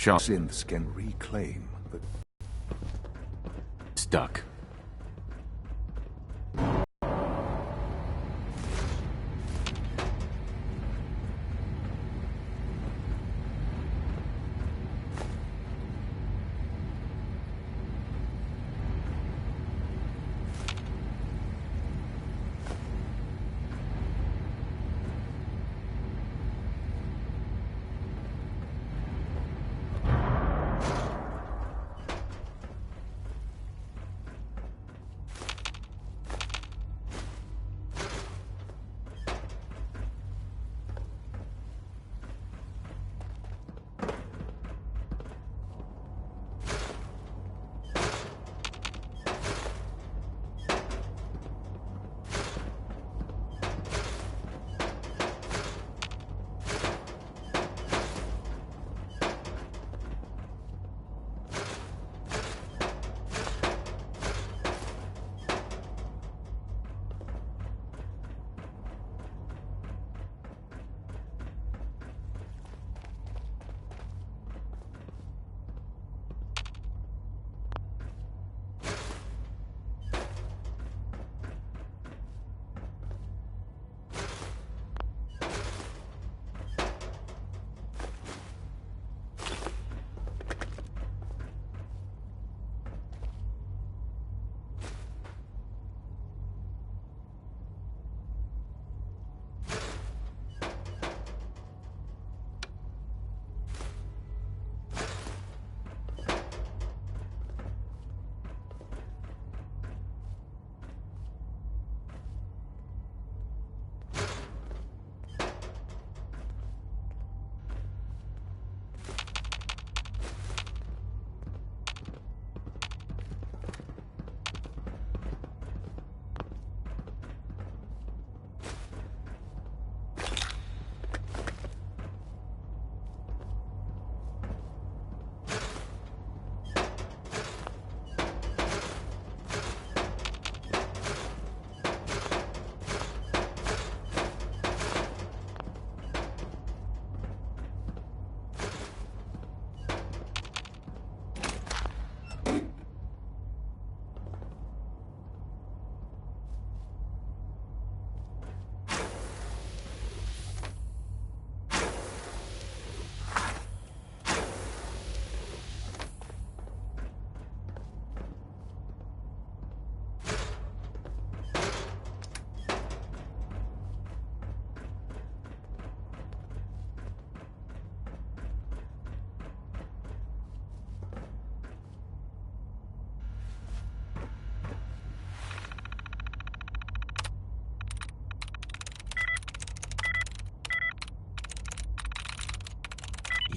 Synths can reclaim the... Stuck.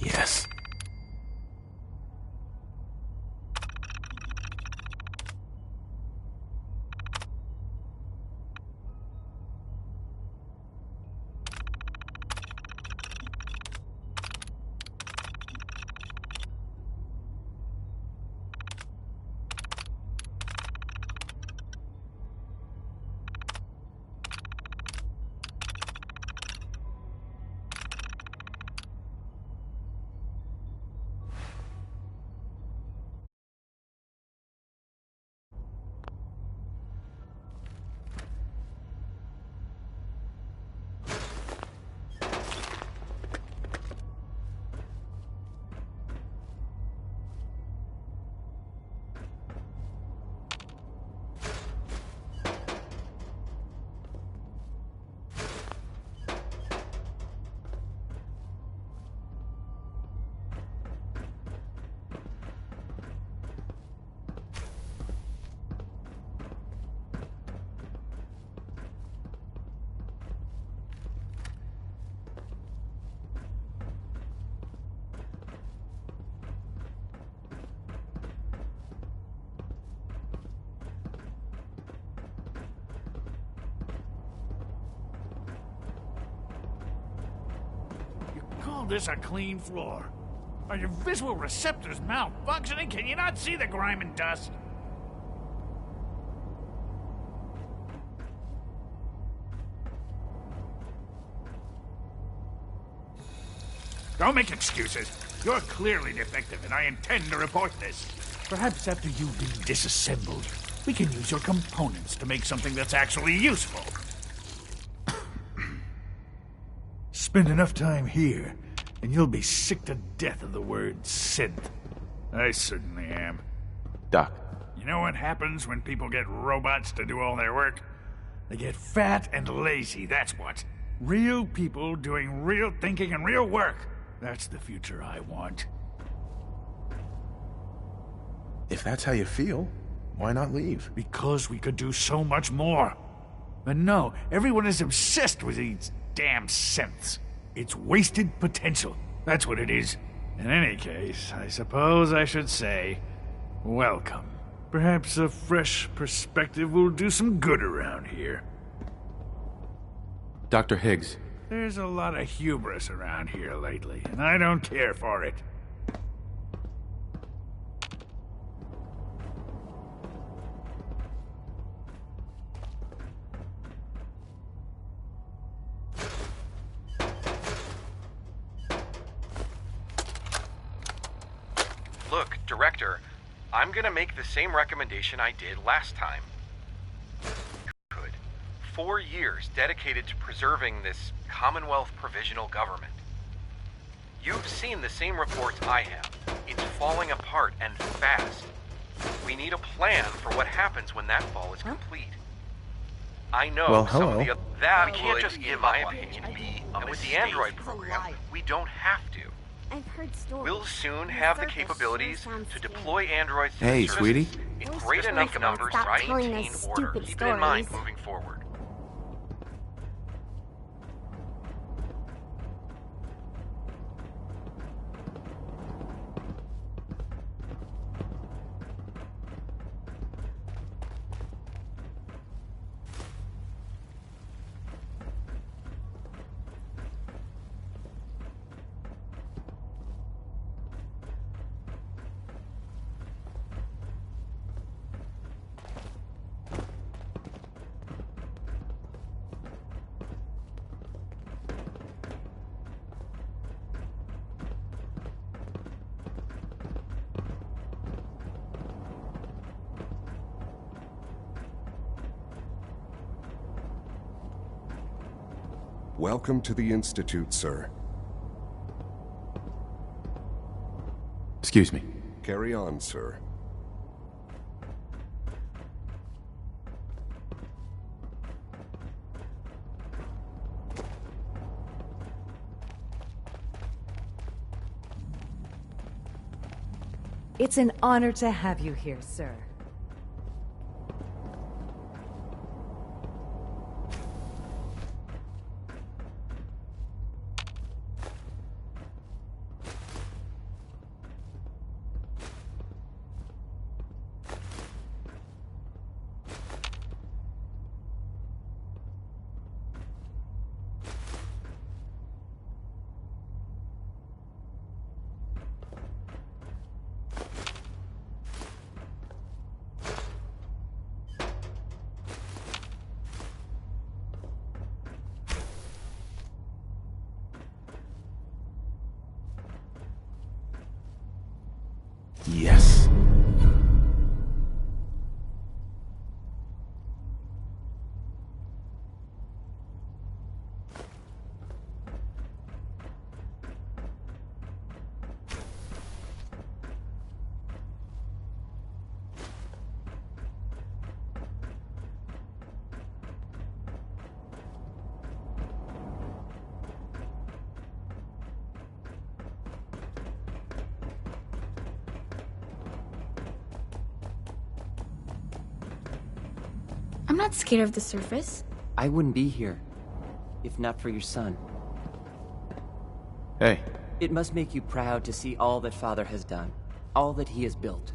Yes. Call this a clean floor? Are your visual receptors malfunctioning? Can you not see the grime and dust? Don't make excuses. You're clearly defective, and I intend to report this. Perhaps after you've been disassembled, we can use your components to make something that's actually useful. Spend enough time here, and you'll be sick to death of the word synth. I certainly am. Doc. You know what happens when people get robots to do all their work? They get fat and lazy, that's what. Real people doing real thinking and real work. That's the future I want. If that's how you feel, why not leave? Because we could do so much more. But no, everyone is obsessed with these damn synths. It's wasted potential. That's what it is. In any case, I suppose I should say, welcome. Perhaps a fresh perspective will do some good around here. Dr. Higgs. There's a lot of hubris around here lately, and I don't care for it. Look, Director, I'm gonna make the same recommendation I did last time. 4 years dedicated to preserving this Commonwealth provisional government. You've seen the same reports I have. It's falling apart and fast. We need a plan for what happens when that fall is complete. I know Well, some of hello. the that we can't just give my opinion. And with the Android program, we don't have to. I've heard stories. We'll soon have the capabilities to deploy androids to Hey, the sweetie. surface in great enough numbers to Stop telling maintain those order. stupid Keep it in mind stories. moving forward. Welcome to the Institute, sir. Excuse me. Carry on, sir. It's an honor to have you here, sir. Yes. I'm not scared of the surface. I wouldn't be here, if not for your son. Hey. It must make you proud to see all that Father has done, all that he has built.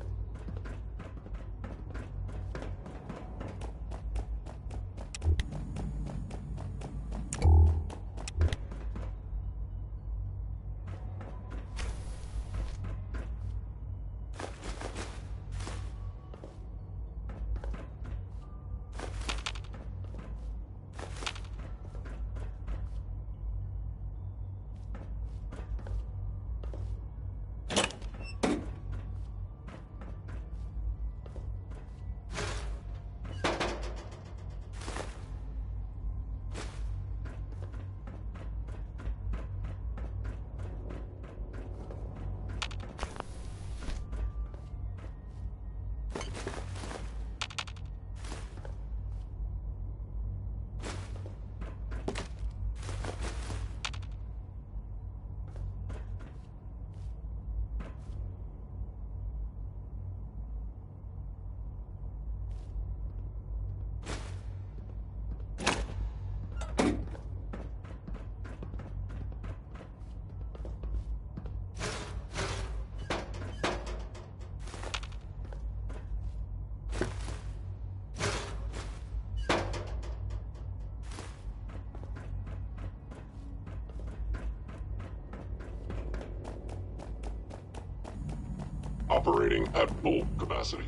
Operating at full capacity.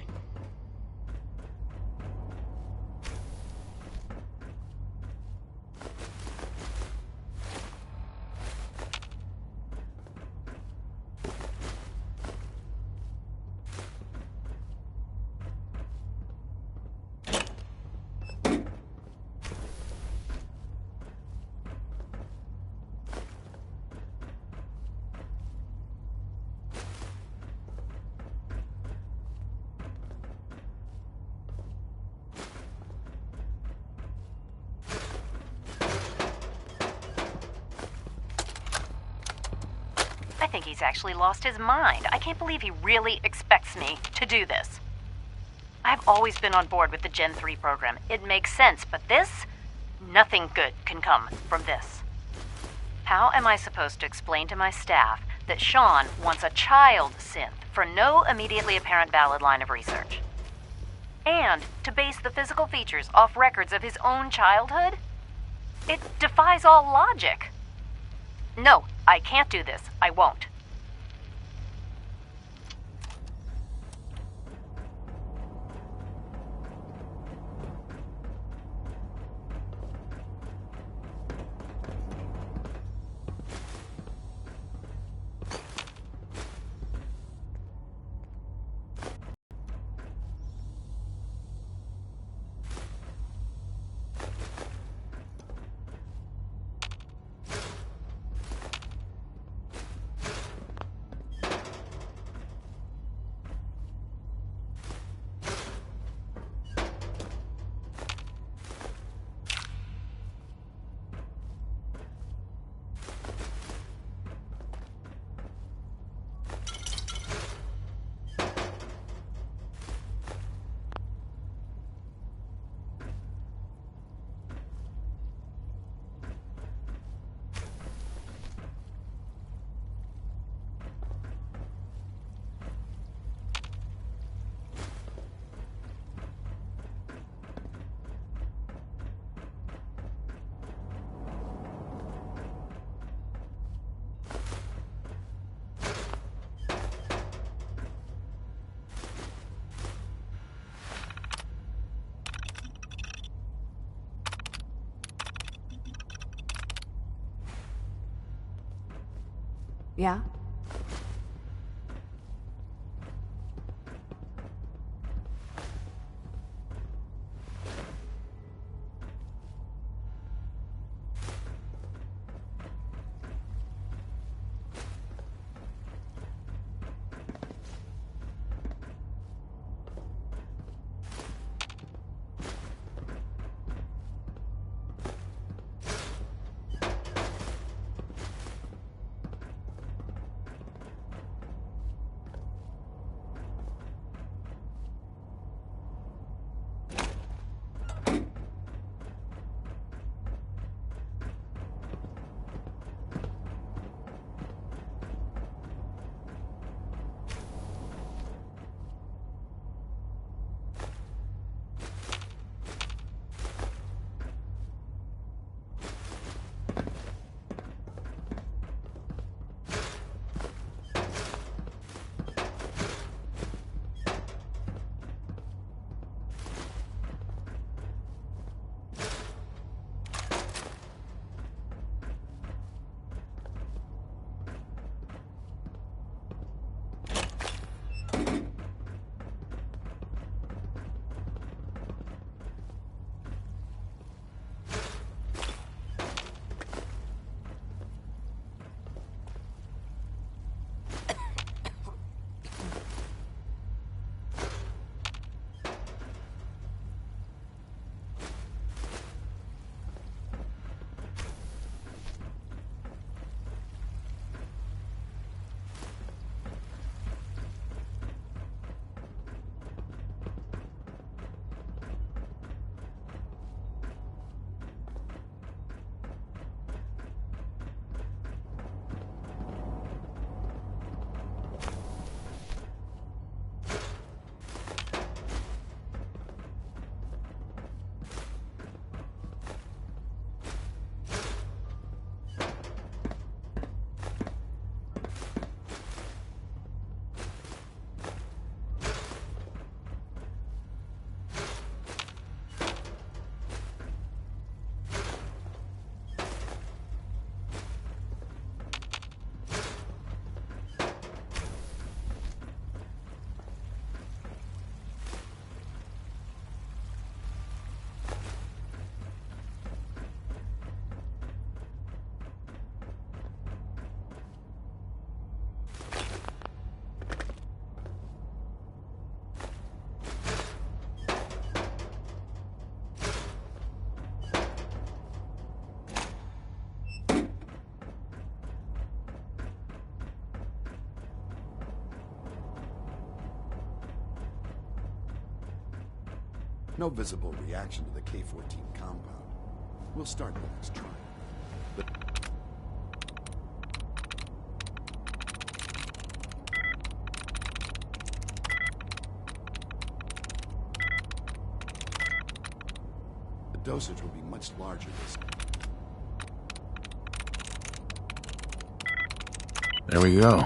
I think he's actually lost his mind. I can't believe he really expects me to do this. I've always been on board with the Gen 3 program. It makes sense, but this? Nothing good can come from this. How am I supposed to explain to my staff that Sean wants a child synth for no immediately apparent valid line of research? And to base the physical features off records of his own childhood? It defies all logic. No, I can't do this. I won't. Yeah? No visible reaction to the K-14 compound. We'll start the next try. The dosage will be much larger this time. There we go.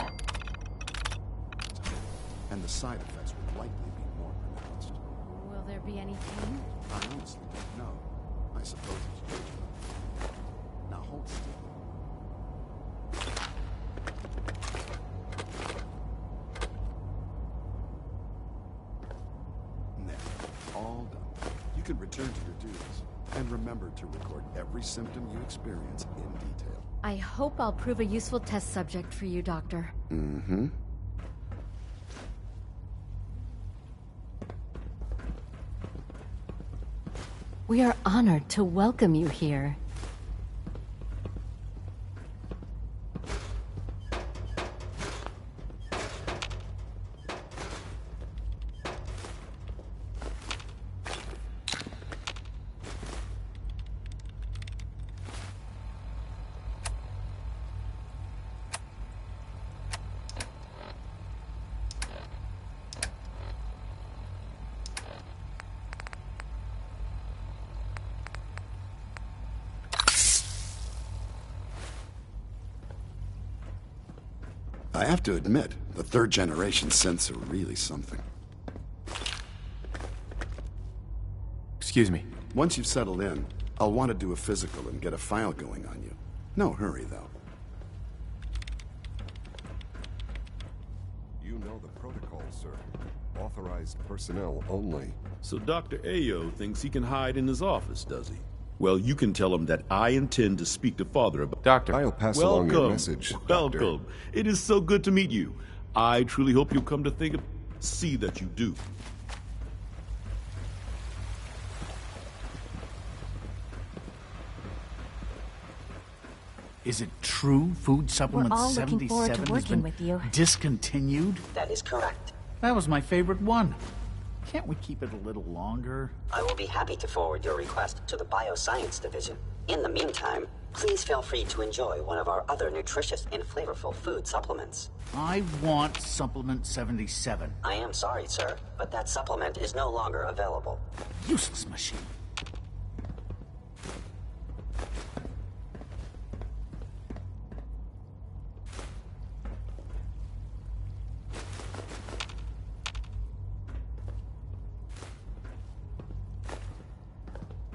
And the side effects will likely be more pronounced. Will there be any pain? I honestly don't know. I suppose it's judgment. Now hold still. Now, all done. You can return to your duties. And remember to record every symptom you experience in detail. I hope I'll prove a useful test subject for you, Doctor. Mm-hmm. We are honored to welcome you here. I have to admit, the third-generation synths are really something. Excuse me. Once you've settled in, I'll want to do a physical and get a file going on you. No hurry, though. You know the protocol, sir. Authorized personnel only. So Dr. Ayo thinks he can hide in his office, does he? Well, you can tell him that I intend to speak to Father about... Doctor. I'll pass along your message, Doctor. Welcome. It is so good to meet you. I truly hope you'll come to think of... See that you do. Is it true Food Supplement We're all looking 77 forward to has working been with you. discontinued? That is correct. That was my favorite one. Can't we keep it a little longer? I will be happy to forward your request to the Bioscience Division. In the meantime, please feel free to enjoy one of our other nutritious and flavorful food supplements. I want Supplement 77. I am sorry, sir, but that supplement is no longer available. Useless machine.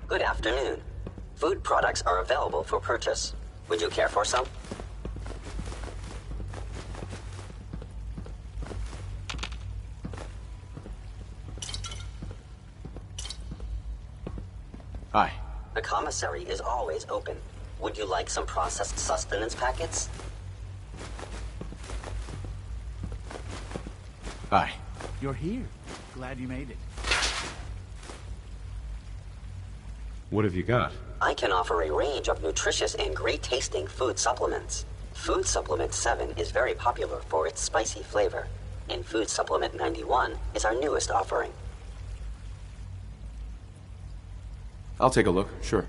Good afternoon. Food products are available for purchase. Would you care for some? Hi. The commissary is always open. Would you like some processed sustenance packets? Hi. You're here. Glad you made it. What have you got? I can offer a range of nutritious and great-tasting food supplements. Food Supplement 7 is very popular for its spicy flavor, and Food Supplement 91 is our newest offering. I'll take a look, sure.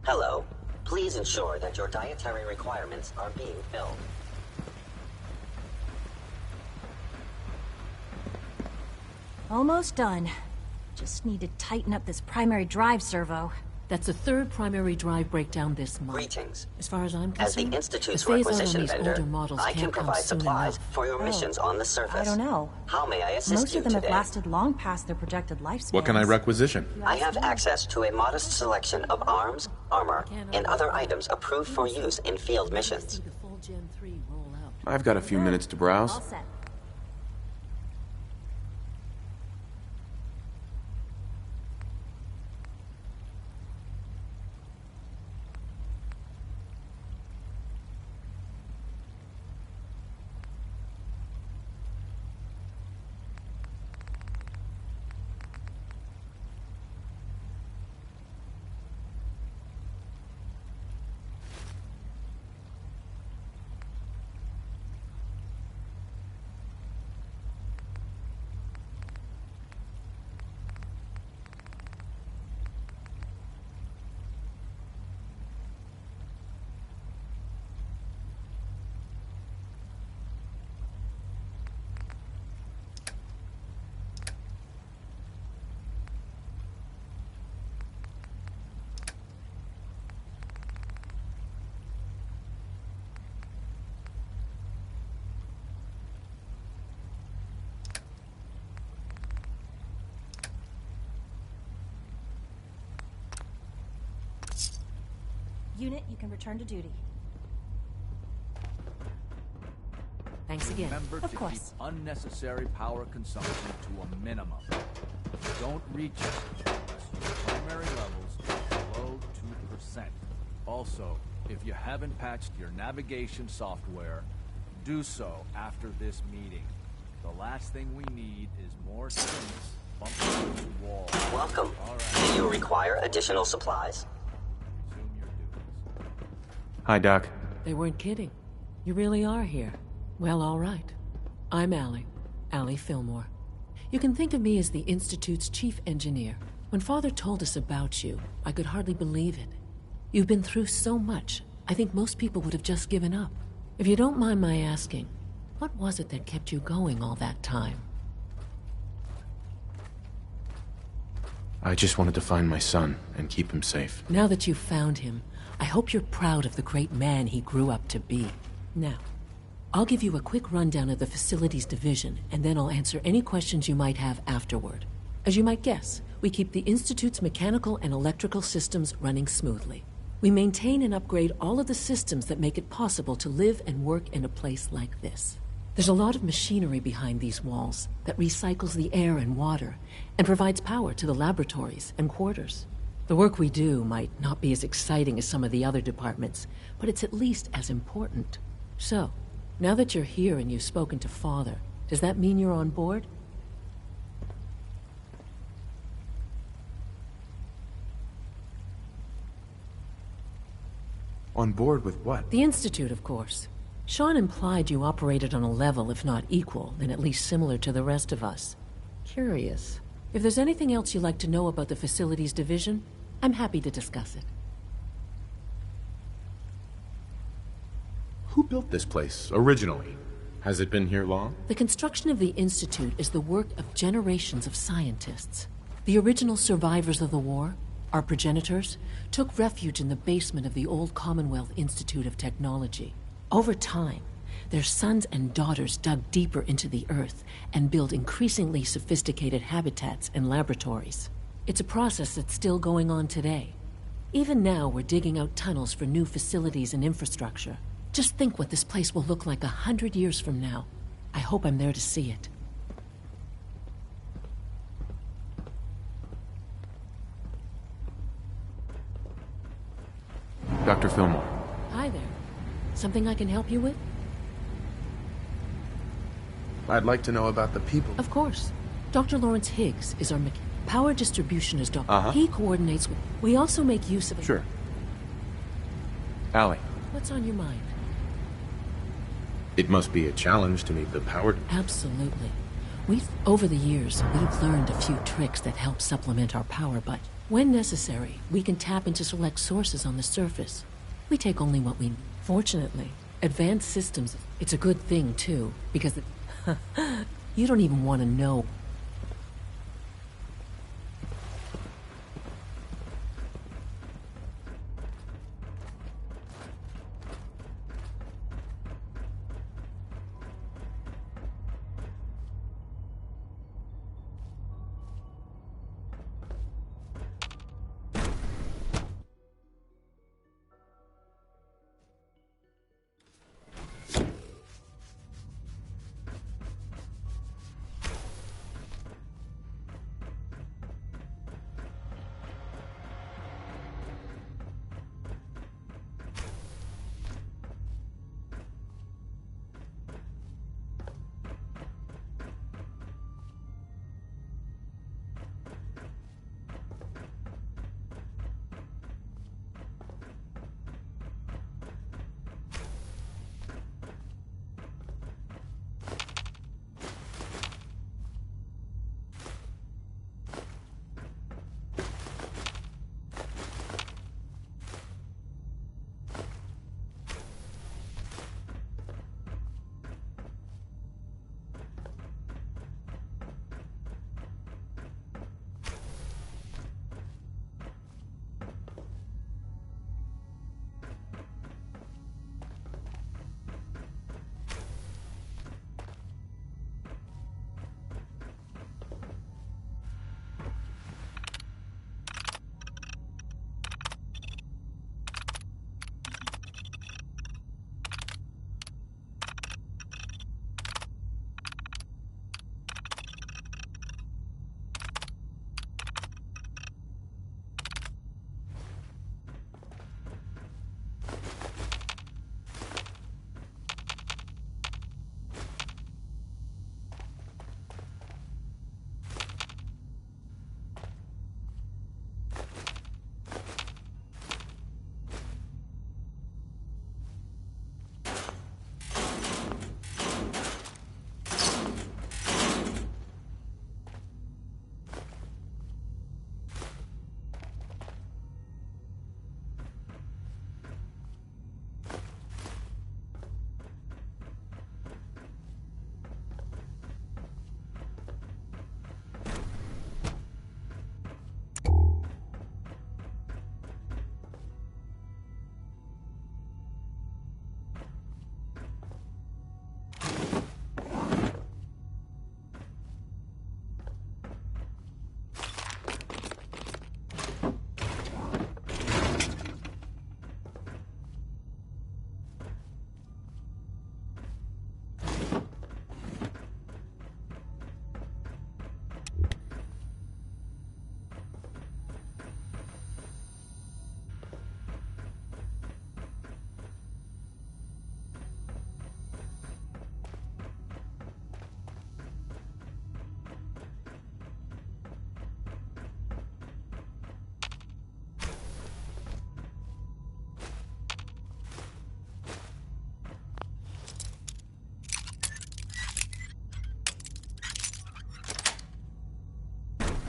Hello. Please ensure that your dietary requirements are being filled. Almost done. Just need to tighten up this primary drive servo. That's the third primary drive breakdown this month. Greetings. As far as I'm As concerned, the Institute's phase out on requisition these vendor, older models I can't can come provide soon supplies enough. for your missions on the surface. I don't know. How may I assist Most you of them today? have lasted long past their projected lifespan. What can I requisition? I have access to a modest selection of arms, armor, and other items approved for use in field missions. See the full Gen 3 roll out. I've got a few minutes to browse. All set. Unit, you can return to duty. Thanks again. Remember Of to course. keep unnecessary power consumption to a minimum. Don't reach it unless your primary levels are below 2%. Also, if you haven't patched your navigation software, do so after this meeting. The last thing we need is more synths bumping into walls. Welcome. All right. Do you require additional supplies? Resume your duties. Hi, Doc. They weren't kidding. You really are here. Well, all right. I'm Allie Fillmore. You can think of me as the Institute's chief engineer. When Father told us about you, I could hardly believe it. You've been through so much, I think most people would have just given up. If you don't mind my asking, what was it that kept you going all that time? I just wanted to find my son and keep him safe. Now that you've found him, I hope you're proud of the great man he grew up to be. Now, I'll give you a quick rundown of the Facilities Division, and then I'll answer any questions you might have afterward. As you might guess, we keep the Institute's mechanical and electrical systems running smoothly. We maintain and upgrade all of the systems that make it possible to live and work in a place like this. There's a lot of machinery behind these walls that recycles the air and water and provides power to the laboratories and quarters. The work we do might not be as exciting as some of the other departments, but it's at least as important. So, now that you're here and you've spoken to Father, does that mean you're on board? On board with what? The Institute, of course. Sean implied you operated on a level, if not equal, then at least similar to the rest of us. Curious. If there's anything else you'd like to know about the Facilities Division, I'm happy to discuss it. Who built this place, originally? Has it been here long? The construction of the Institute is the work of generations of scientists. The original survivors of the war, our progenitors, took refuge in the basement of the old Commonwealth Institute of Technology. Over time, their sons and daughters dug deeper into the earth and built increasingly sophisticated habitats and laboratories. It's a process that's still going on today. Even now, we're digging out tunnels for new facilities and infrastructure. Just think what this place will look like 100 years from now. I hope I'm there to see it. Dr. Fillmore. Hi there. Something I can help you with? I'd like to know about the people. Of course. Dr. Lawrence Higgs is our power distribution is doctor. Uh-huh. He coordinates with... We also make use of it. Sure. Allie. What's on your mind? It must be a challenge to meet the power... Absolutely. Over the years, we've learned a few tricks that help supplement our power, but When necessary, we can tap into select sources on the surface. We take only what we need. Fortunately, advanced systems, it's a good thing too, because you don't even want to know.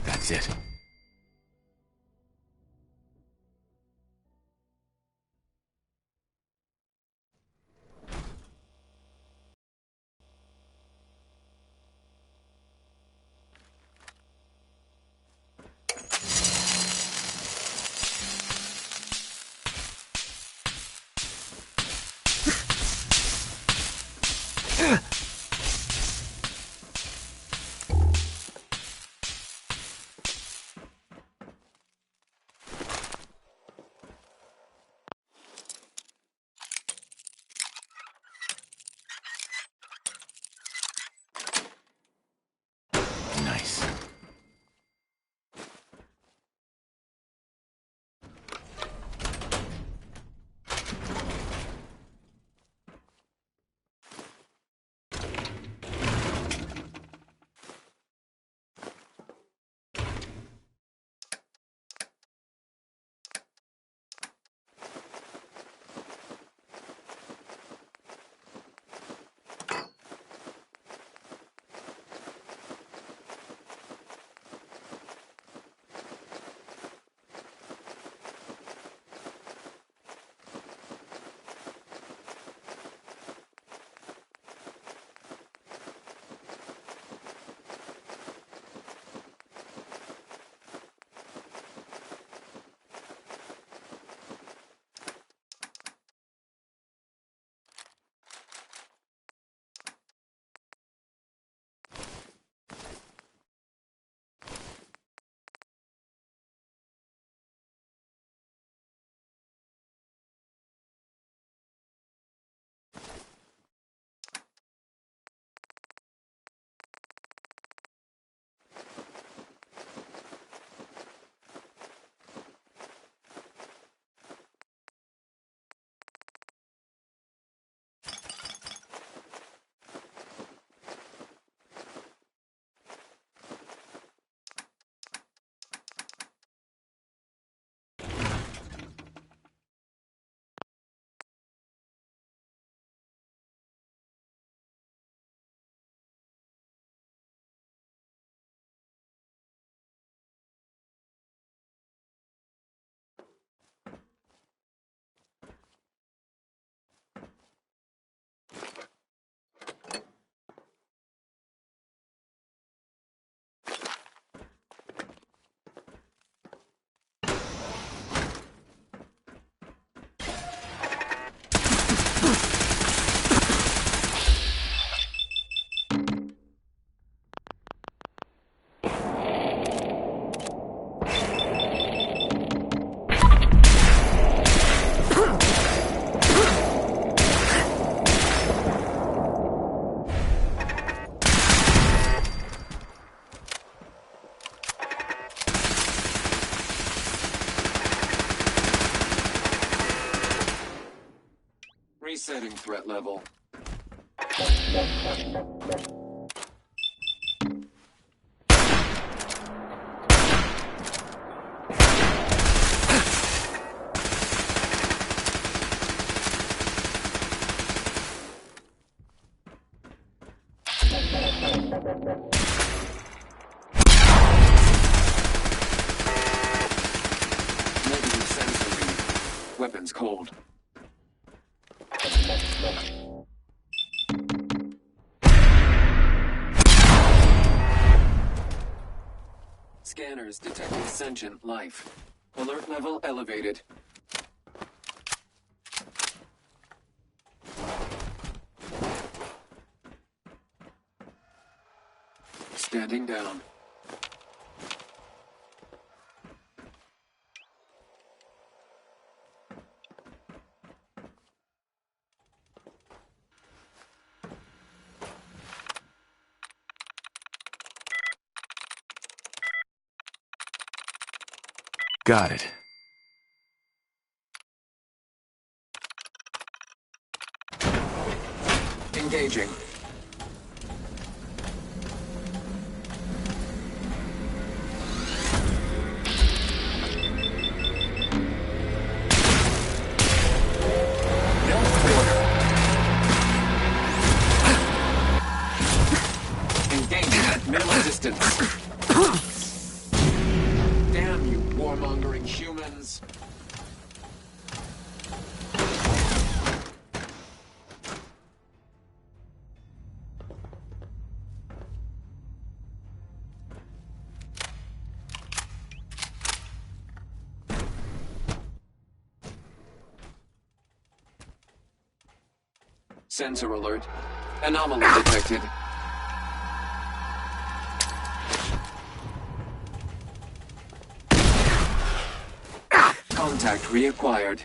That's it. threat level. Negative sensor read. Weapons cold. Scanners detecting sentient life. Alert level elevated. Standing down. Got it. Engaging. Engaging at minimal distance. Damn you warmongering humans. Sensor alert. Anomaly detected. Contact reacquired.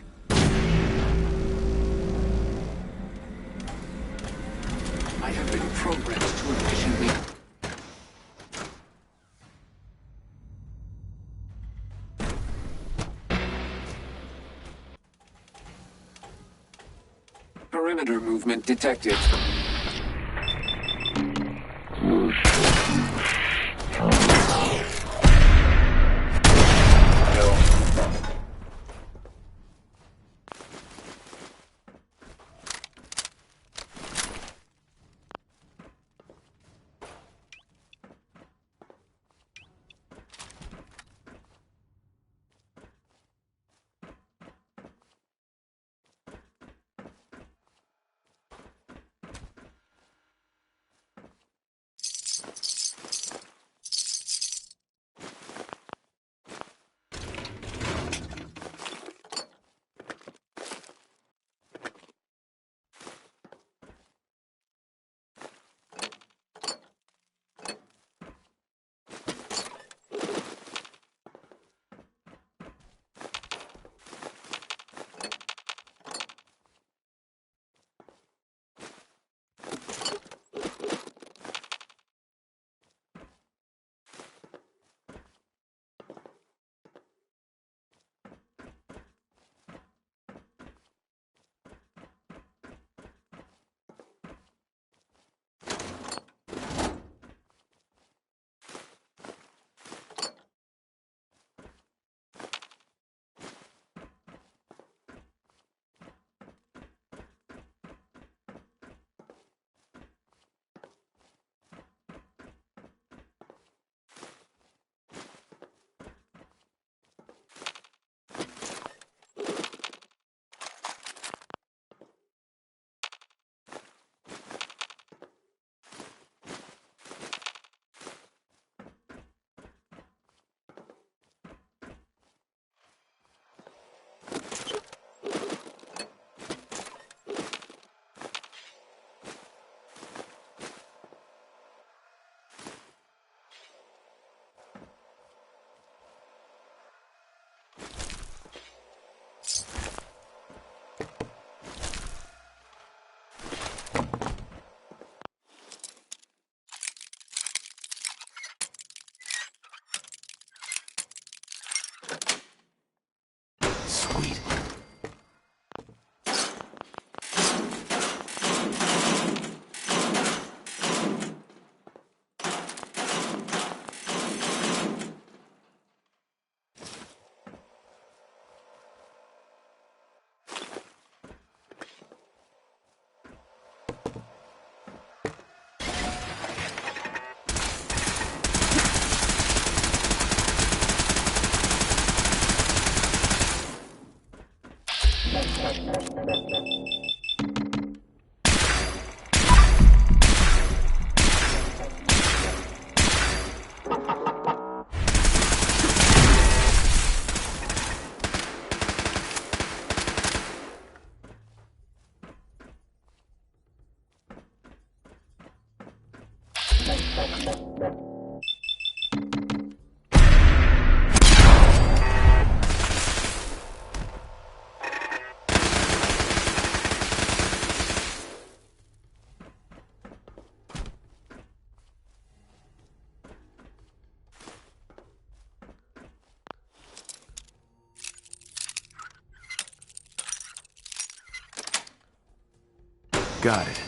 I have been programmed to efficiently... Perimeter movement detected. Got it.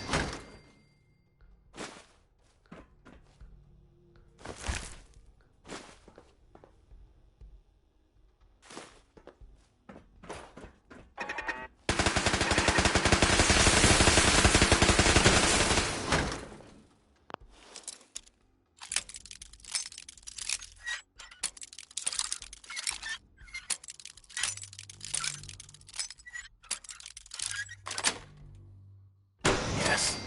Yes.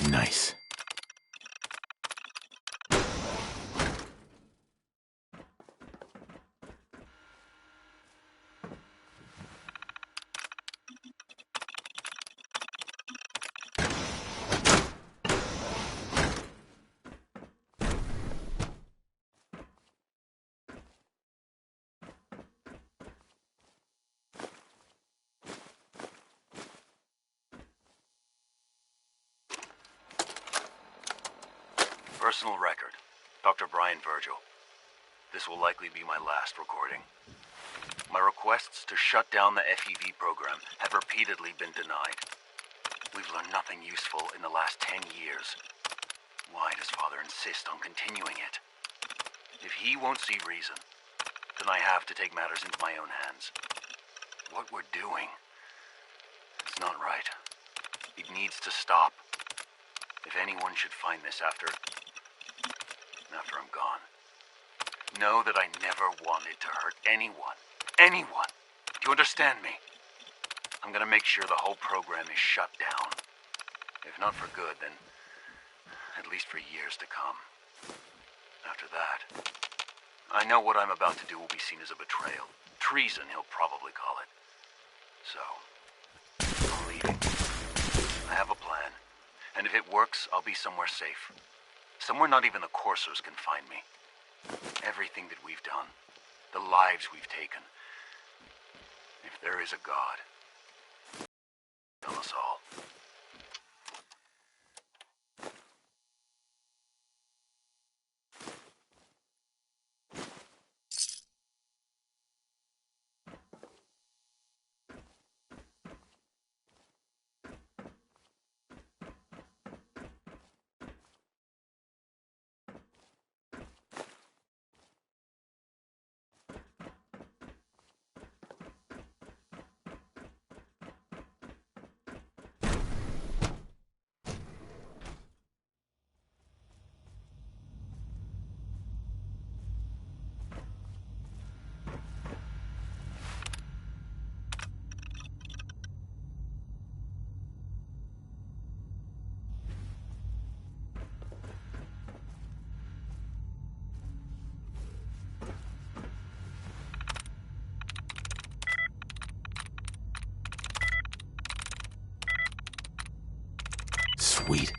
Nice. Personal record. Dr. Brian Virgil. This will likely be my last recording. My requests to shut down the FEV program have repeatedly been denied. We've learned nothing useful in the last 10 years. Why does Father insist on continuing it? If he won't see reason, then I have to take matters into my own hands. What we're doing, it's not right. It needs to stop. If anyone should find this after I'm gone, know that I never wanted to hurt anyone. Anyone! Do you understand me? I'm gonna make sure the whole program is shut down. If not for good, then at least for years to come. After that, I know what I'm about to do will be seen as a betrayal. Treason, he'll probably call it. So, I'm leaving. I have a plan. And if it works, I'll be somewhere safe. Somewhere not even the Coursers can find me. Everything that we've done, the lives we've taken. If there is a God, kill us all. Sweet.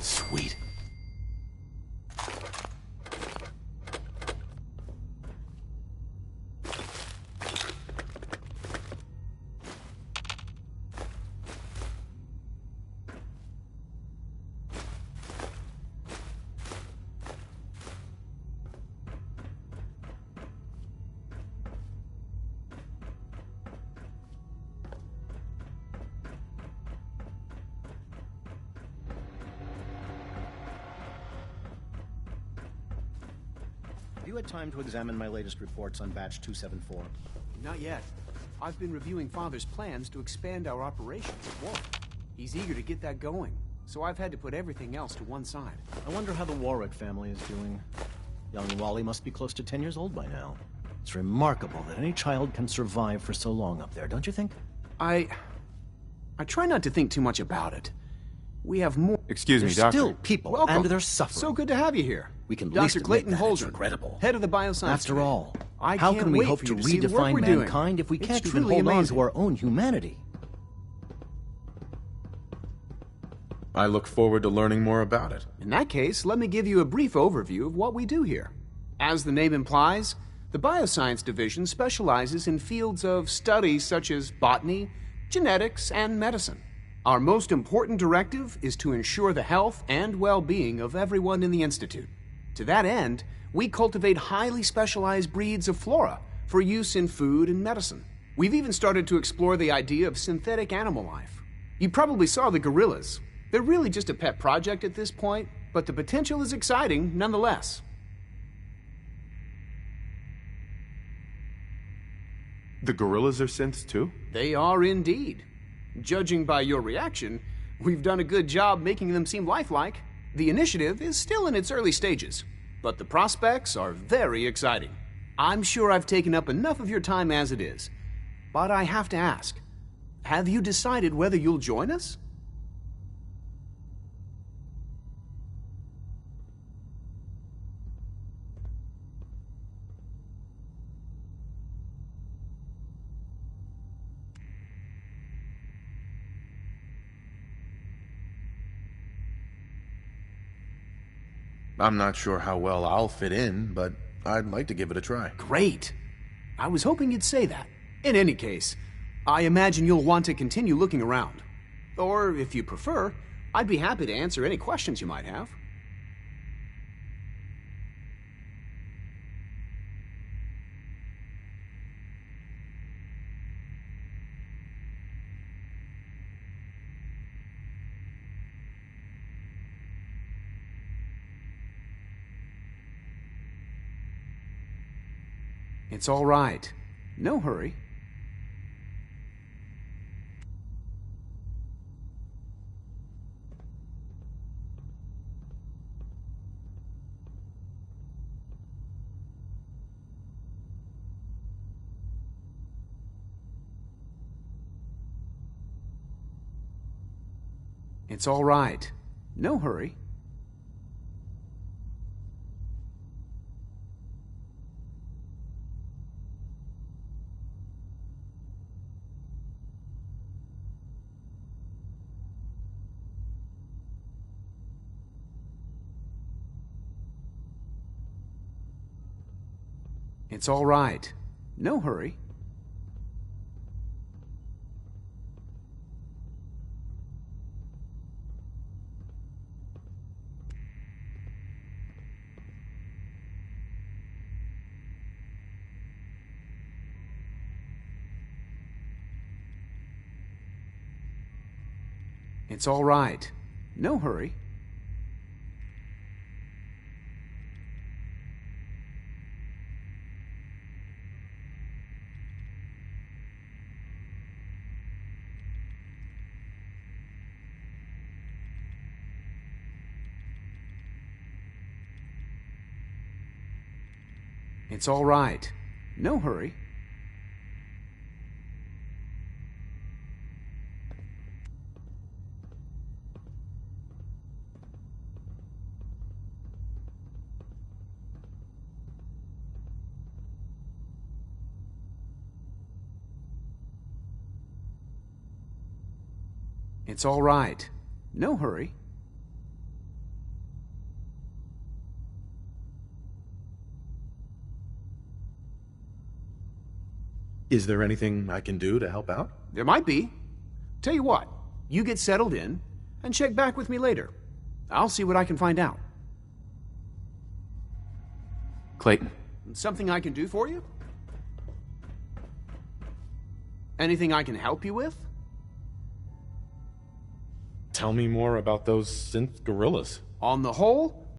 Sweet. Have you had time to examine my latest reports on Batch 274? Not yet. I've been reviewing Father's plans to expand our operations at Warwick. He's eager to get that going, so I've had to put everything else to one side. I wonder how the Warwick family is doing. Young Wally must be close to 10 years old by now. It's remarkable that any child can survive for so long up there, don't you think? I try not to think too much about it. We have more... Excuse me, There's Doctor. still people, Welcome. and they're suffering. So good to have you here. We can at Dr. least admit Clayton that. It's Holdren, incredible. head of the Bioscience After Division. all, I how can't can we wait hope for to you see the work redefine we're doing. mankind if we It's can't even truly hold on amazing. to our own humanity? I look forward to learning more about it. In that case, let me give you a brief overview of what we do here. As the name implies, the Bioscience Division specializes in fields of study such as botany, genetics, and medicine. Our most important directive is to ensure the health and well-being of everyone in the Institute. To that end, we cultivate highly specialized breeds of flora for use in food and medicine. We've even started to explore the idea of synthetic animal life. You probably saw the gorillas. They're really just a pet project at this point, but the potential is exciting nonetheless. The gorillas are synths too? They are indeed. Judging by your reaction, we've done a good job making them seem lifelike. The initiative is still in its early stages, but the prospects are very exciting. I'm sure I've taken up enough of your time as it is, but I have to ask, have you decided whether you'll join us? I'm not sure how well I'll fit in, but I'd like to give it a try. Great. I was hoping you'd say that. In any case, I imagine you'll want to continue looking around. Or, if you prefer, I'd be happy to answer any questions you might have. It's all right. No hurry. It's all right. No hurry. It's all right. No hurry. It's all right. No hurry. It's all right. No hurry. It's all right. No hurry. Is there anything I can do to help out? There might be. Tell you what, you get settled in and check back with me later. I'll see what I can find out. Clayton. Something I can do for you? Anything I can help you with? Tell me more about those synth gorillas. On the whole,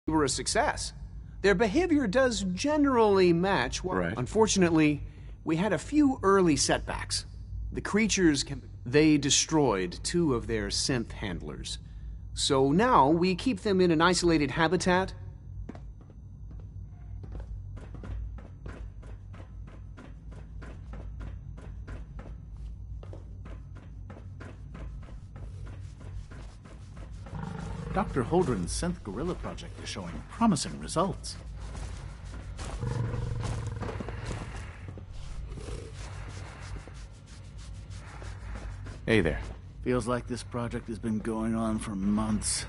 they were a success. Their behavior does generally match what... Right. Unfortunately, we had a few early setbacks. The creatures they destroyed 2 of their synth handlers. So now we keep them in an isolated habitat. Dr. Holdren's synth gorilla project is showing promising results. Hey there. Feels like this project has been going on for months.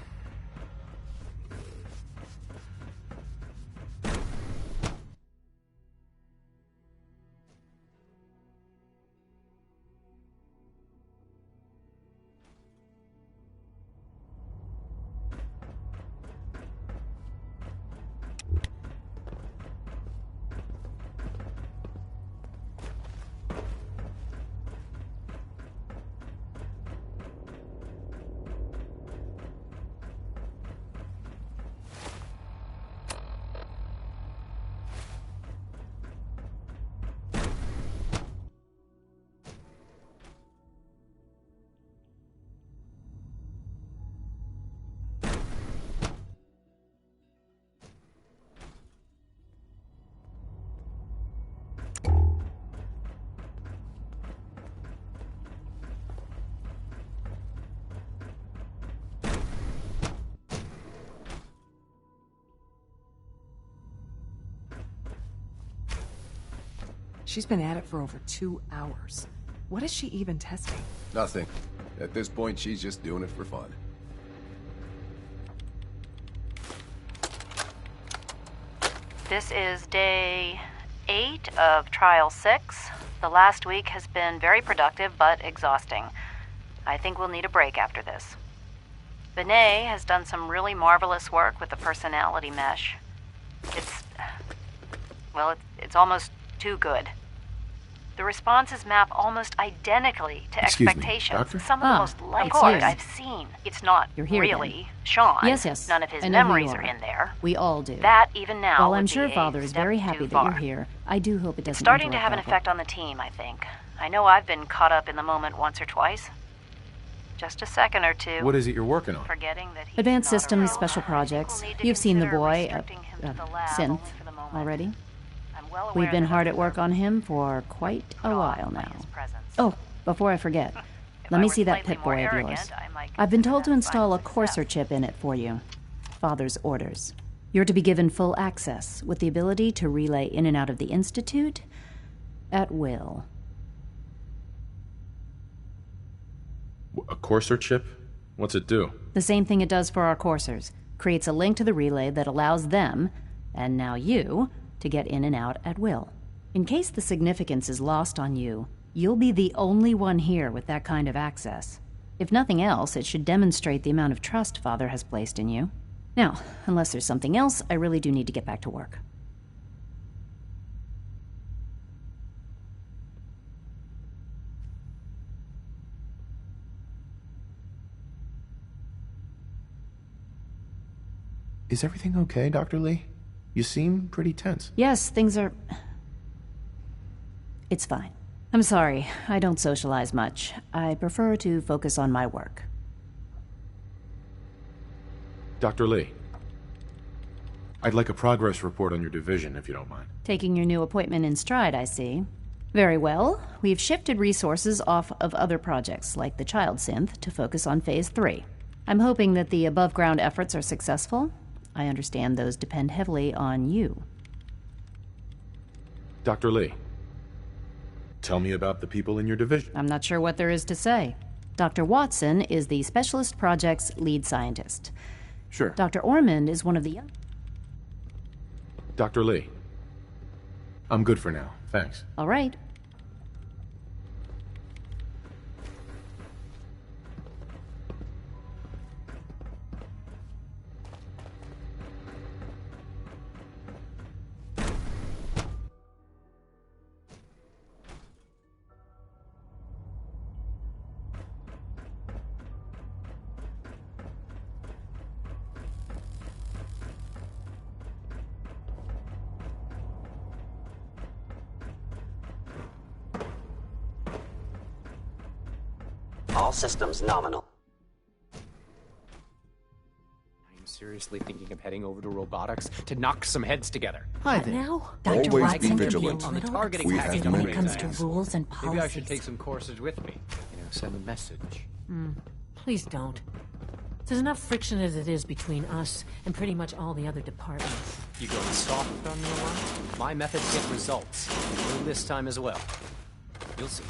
She's been at it for over 2 hours. What is she even testing? Nothing. At this point, she's just doing it for fun. This is day 8 of Trial 6. The last week has been very productive, but exhausting. I think we'll need a break after this. Benet has done some really marvelous work with the personality mesh. It's almost too good. The responses map almost identically to expectations. Doctor? Some of the most lifelike I've seen. It's not You're here, really then. Sean. Yes. None of his I know who memories you are in there. We all do. That, even now, Well, would I'm be sure a Father is step very too happy that far. you're here. I do hope it doesn't It's starting to interrupt have an our effect on the team, I think. I know I've been caught up in the moment once or twice. Just a second or two. What is it you're working on? Forgetting that he's Advanced not Systems, around. Special Projects. We'll need to You've seen the consider boy, restricting him to the lab Synth, only for the moment. already. I'm well aware We've been that hard it's at work on him for quite a while by now. his presence. Oh, before I forget, If let I me were see that slightly Pip more Boy of arrogant, yours. I might I've been told to consider that install a final courser chip in it for you. Father's orders. You're to be given full access, with the ability to relay in and out of the Institute at will. A courser chip? What's it do? The same thing it does for our coursers. Creates a link to the relay that allows them, and now you, to get in and out at will. In case the significance is lost on you, you'll be the only one here with that kind of access. If nothing else, it should demonstrate the amount of trust Father has placed in you. Now, unless there's something else, I really do need to get back to work. Is everything okay, Dr. Lee? You seem pretty tense. Yes, things are... It's fine. I'm sorry, I don't socialize much. I prefer to focus on my work. Dr. Lee, I'd like a progress report on your division, if you don't mind. Taking your new appointment in stride, I see. Very well. We've shifted resources off of other projects, like the child synth, to focus on Phase 3. I'm hoping that the above-ground efforts are successful. I understand those depend heavily on you. Dr. Lee, tell me about the people in your division. I'm not sure what there is to say. Dr. Watson is the Specialist Project's lead scientist. Sure. Dr. Ormond is one of the... Dr. Lee, I'm good for now. Thanks. All right. All systems nominal. I'm seriously thinking of heading over to robotics to knock some heads together. Hi there. Now, Dr. Always be Watson vigilant. On the targeting We package have when many. it comes to rules and policies. Maybe I should take some courses with me. Send a message. Please don't. There's enough friction as it is between us and pretty much all the other departments. You going soft on me a lot? My methods get results. Will this time as well. You'll see.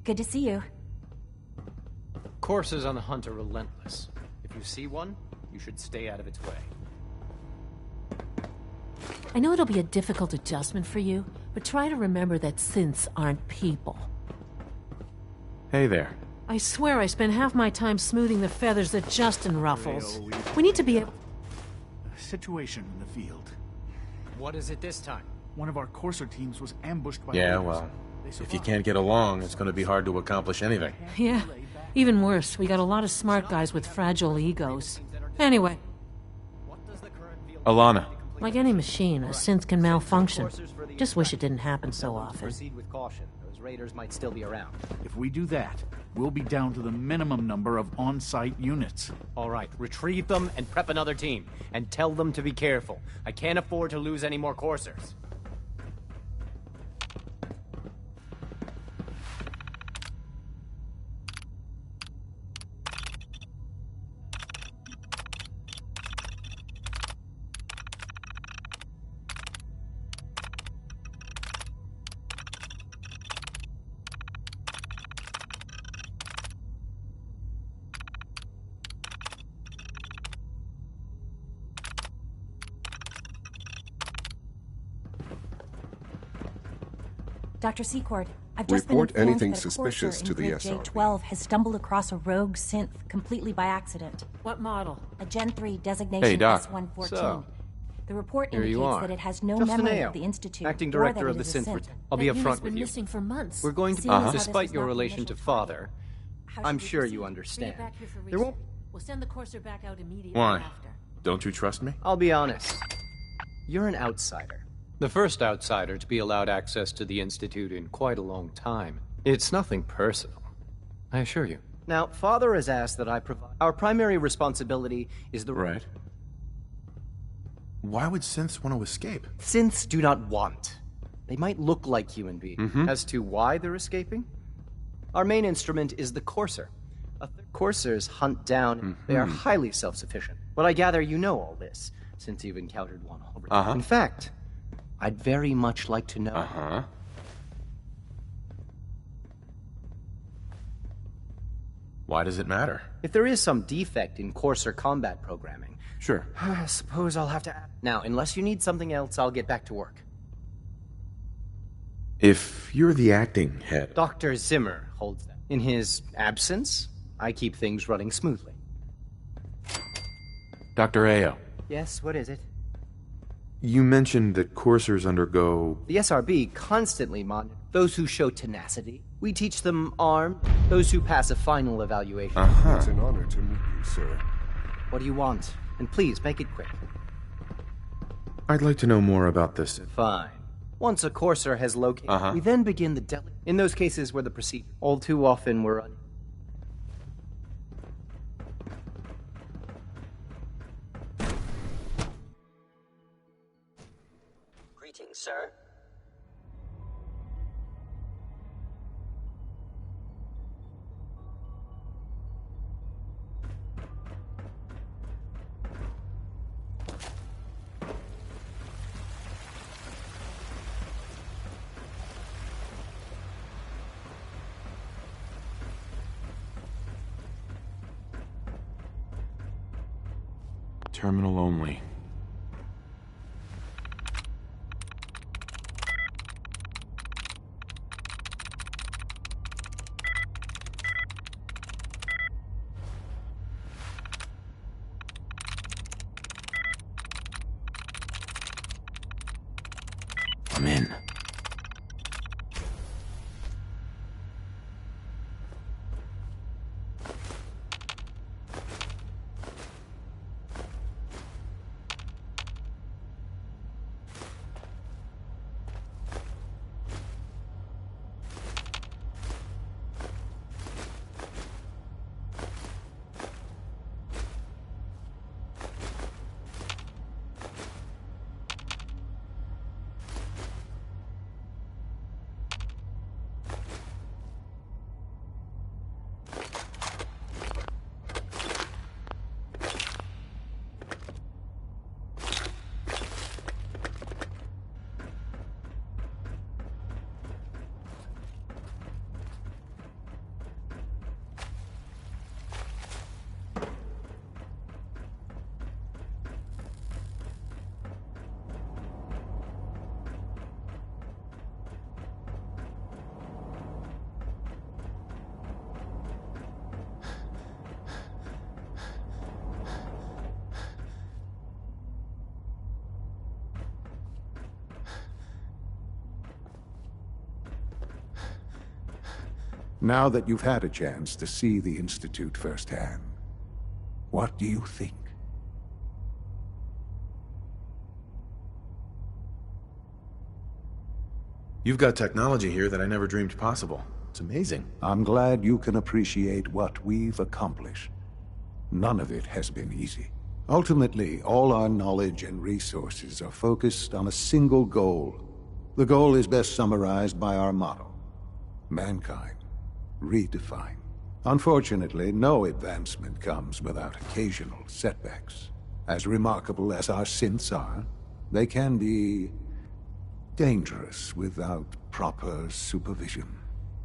Good to see you. Courses on the hunt are relentless. If you see one, you should stay out of its way. I know it'll be a difficult adjustment for you, but try to remember that synths aren't people. Hey there. I swear I spend half my time smoothing the feathers that Justin ruffles. We need to be able... A situation in the field. What is it this time? One of our courser teams was ambushed by... Yeah, raiders. well, if you can't get along, it's going to be hard to accomplish anything. Yeah, even worse. We got a lot of smart guys with fragile egos. Anyway, Alana. like any machine, a synth can malfunction. Just wish it didn't happen so often. Proceed with caution. Those raiders might still be around. If we do that, we'll be down to the minimum number of on-site units. All right, retrieve them and prep another team. And tell them to be careful. I can't afford to lose any more coursers. Dr. Secord, I've just Report been informed anything that a suspicious courser to in the grid SRB. J12 has stumbled across a rogue synth completely by accident. What model? A Gen 3 designation Hey, Doc. S114. So, The report here you indicates are. that it has no Justin memory Ao, of the Institute, acting or director that of it the is a synth. synth. I'll be That unit's upfront been with you. missing for months. We're going to, Seeing as how this despite was your not the relation to initial father, How I'm should we sure proceed? you Bring it understand. back here for There won't. research. We'll send the courser back out immediately Why? after. Don't you trust me? I'll be honest. You're an outsider. The first outsider to be allowed access to the Institute in quite a long time. It's nothing personal, I assure you. Now, Father has asked that I provide... Our primary responsibility is the... Right. Why would synths want to escape? Synths do not want. They might look like human beings. As to why they're escaping, our main instrument is the Courser. Coursers hunt down... They are highly self-sufficient. But I gather you know all this, since you've encountered one already. In fact, I'd very much like to know... Why does it matter? If there is some defect in Courser combat programming... Sure. I suppose I'll have to... Now, unless you need something else, I'll get back to work. If you're the acting head... Dr. Zimmer holds them. In his absence, I keep things running smoothly. Dr. Ao, Yes, what is it? you mentioned that coursers undergo... The SRB constantly monitor those who show tenacity. We teach them armed, those who pass a final evaluation. It's an honor to meet you, sir. What do you want? And please, make it quick. I'd like to know more about this. Fine. Once a courser has located, we then begin the in those cases where the procedure all too often were Greetings, sir. Terminal only. I'm in. Now that you've had a chance to see the Institute firsthand, what do you think? You've got technology here that I never dreamed possible. It's amazing. I'm glad you can appreciate what we've accomplished. None of it has been easy. Ultimately, all our knowledge and resources are focused on a single goal. The goal is best summarized by our motto: mankind redefined. Unfortunately, no advancement comes without occasional setbacks. As remarkable as our synths are, they can be dangerous without proper supervision.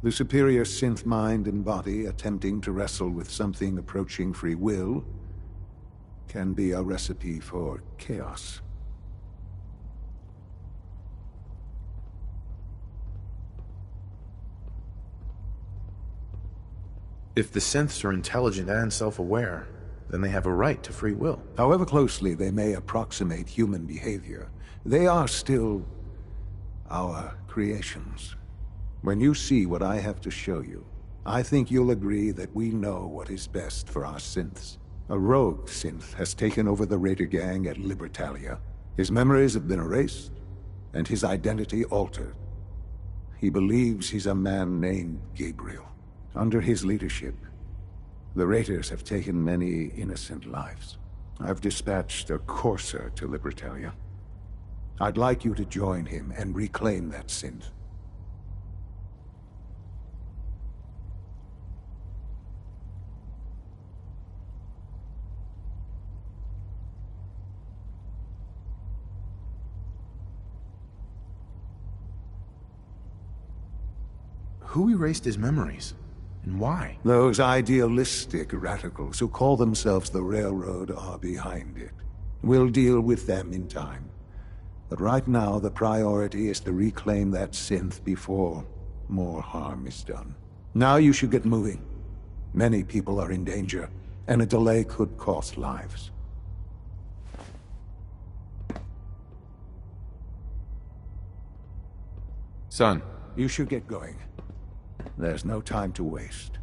The superior synth mind and body attempting to wrestle with something approaching free will can be a recipe for chaos. If the synths are intelligent and self-aware, then they have a right to free will. However closely they may approximate human behavior, they are still our creations. When you see what I have to show you, I think you'll agree that we know what is best for our synths. A rogue synth has taken over the Raider gang at Libertalia. His memories have been erased, and his identity altered. He believes he's a man named Gabriel. Under his leadership, the Raiders have taken many innocent lives. I've dispatched a courser to Libertalia. I'd like you to join him and reclaim that synth. Who erased his memories? And why? Those idealistic radicals who call themselves the Railroad are behind it. We'll deal with them in time. But right now, the priority is to reclaim that synth before more harm is done. Now you should get moving. Many people are in danger, and a delay could cost lives. Son. You should get going. There's no time to waste.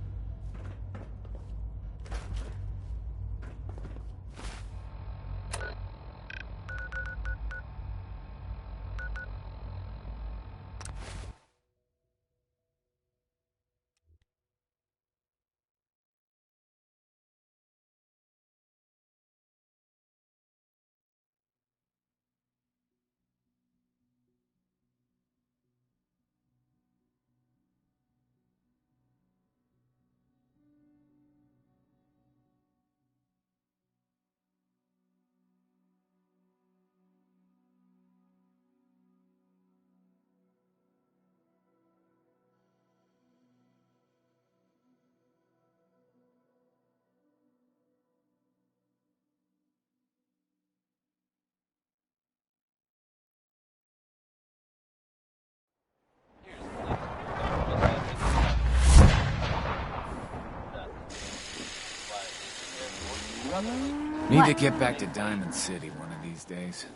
Need to get back to Diamond City one of these days.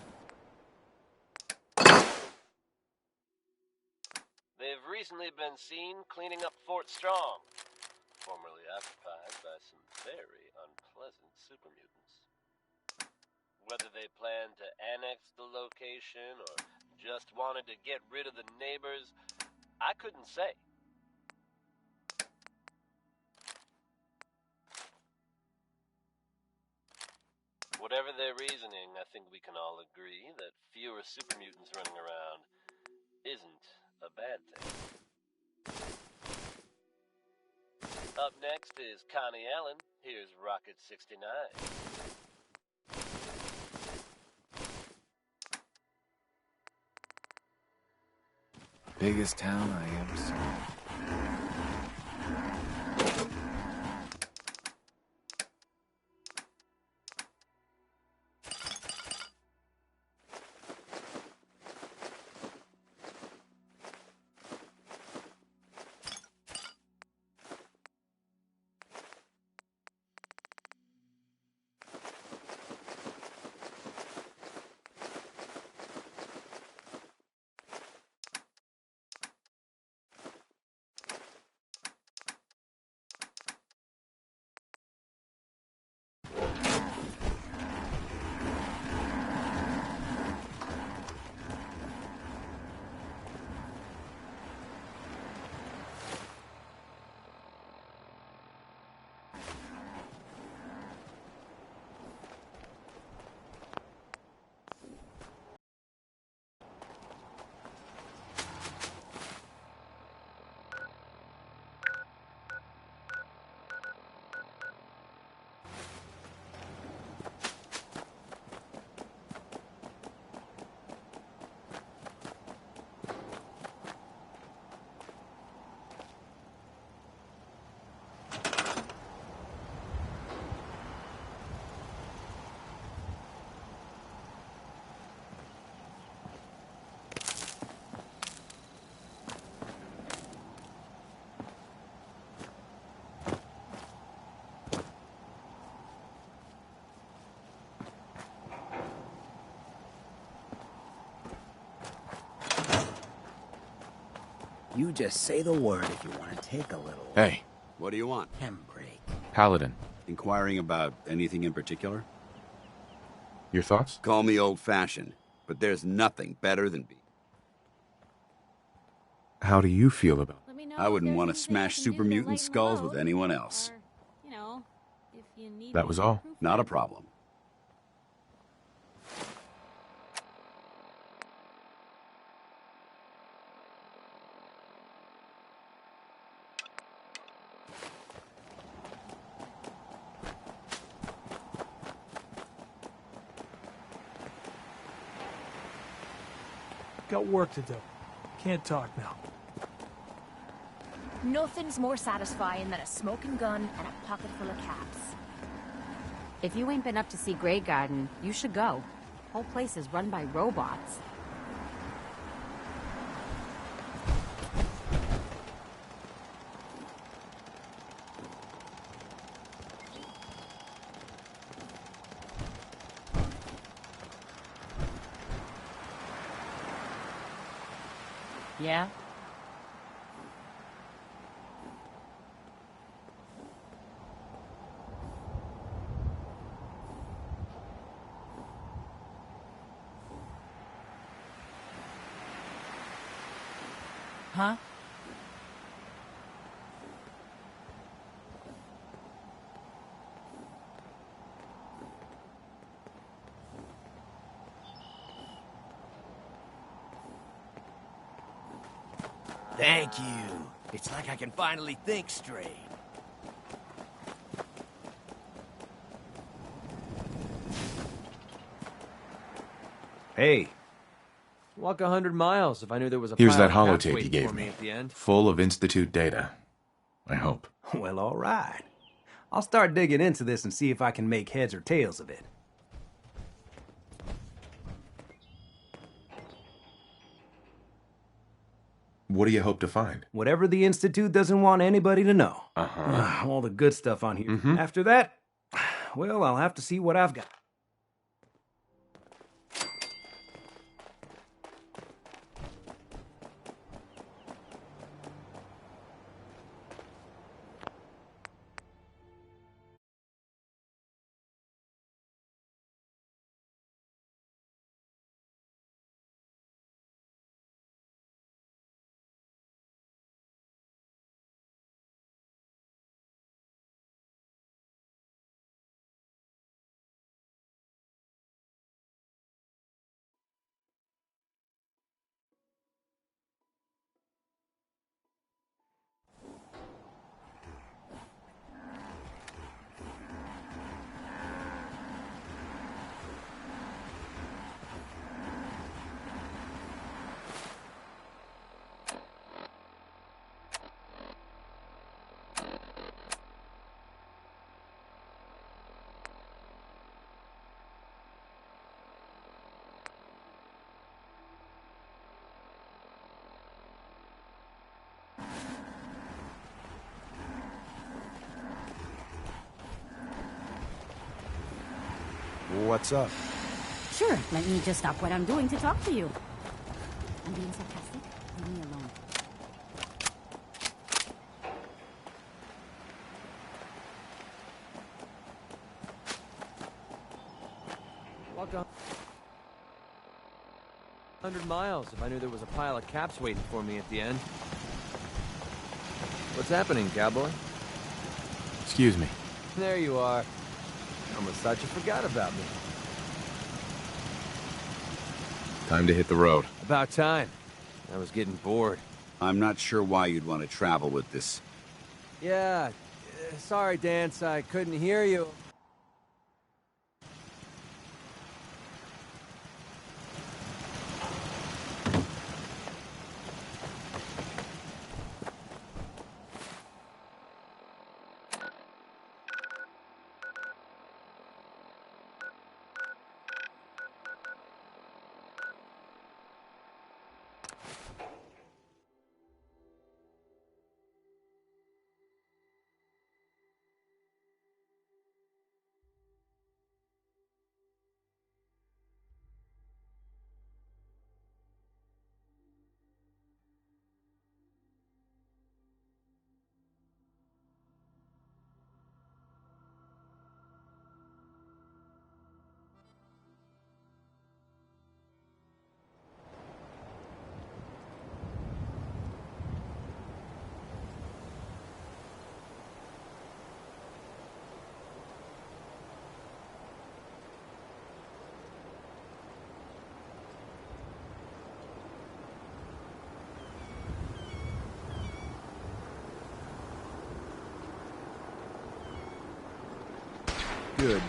They've recently been seen cleaning up Fort Strong, formerly occupied by some very unpleasant supermutants. Whether they plan to annex the location or just wanted to get rid of the neighbors, I couldn't say. Whatever their reasoning, I think we can all agree that fewer supermutants running around isn't a bad thing. Up next is Connie Allen. Here's Rocket 69. Biggest town I ever saw. You just say the word if you want to take a little... Hey, What do you want? Handbrake. Paladin. Inquiring about anything in particular? Your thoughts? Call me old-fashioned, but there's nothing better than being... How do you feel about it? I wouldn't want to smash super mutant skulls with anyone else. That was all. Not a problem. Got work to do. Can't talk now. Nothing's more satisfying than a smoking gun and a pocket full of caps. If you ain't been up to see Grey Garden, you should go. Whole place is run by robots. Yeah? Huh? Thank you. It's like I can finally think straight. Hey. Walk 100 miles if I knew there was a Here's pile that of caps holotape waiting you gave for me. at the end. Full of Institute data. I hope. Well, all right. I'll start digging into this and see if I can make heads or tails of it. What do you hope to find? Whatever the Institute doesn't want anybody to know. Uh-huh. All the good stuff on here. After that, well, I'll have to see what I've got. What's up? Sure, let me just stop what I'm doing to talk to you. I'm being sarcastic. Leave me alone. Walk 100 miles if I knew there was a pile of caps waiting for me at the end. What's happening, cowboy? Excuse me. There you are. Almost thought you forgot about me. Time to hit the road. About time. I was getting bored. I'm not sure why you'd want to travel with this. Yeah, sorry, Dance, I couldn't hear you. good.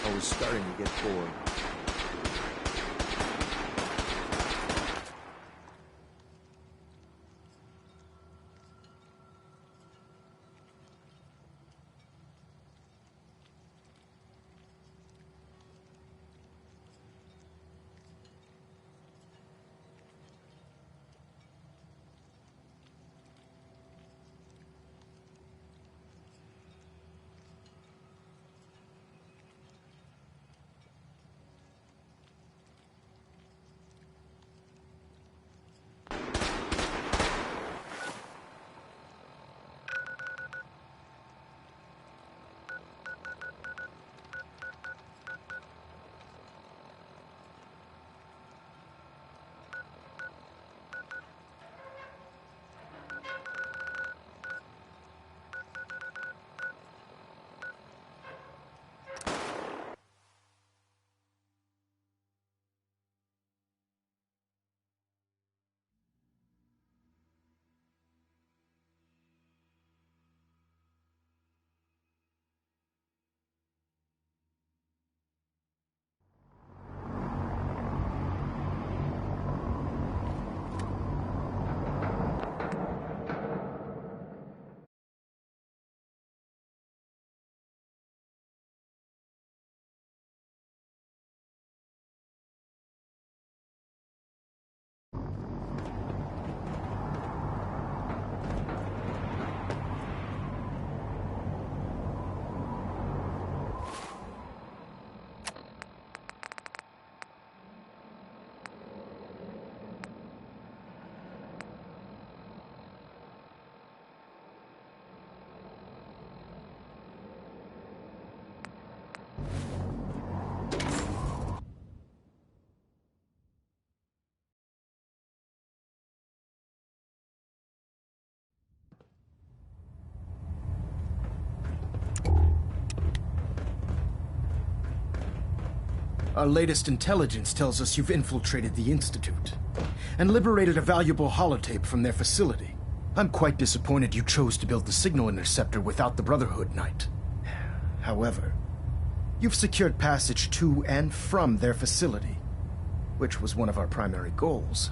I was starting to get bored. Our latest intelligence tells us you've infiltrated the Institute and liberated a valuable holotape from their facility. I'm quite disappointed you chose to build the signal interceptor without the Brotherhood Knight. However, you've secured passage to and from their facility, which was one of our primary goals.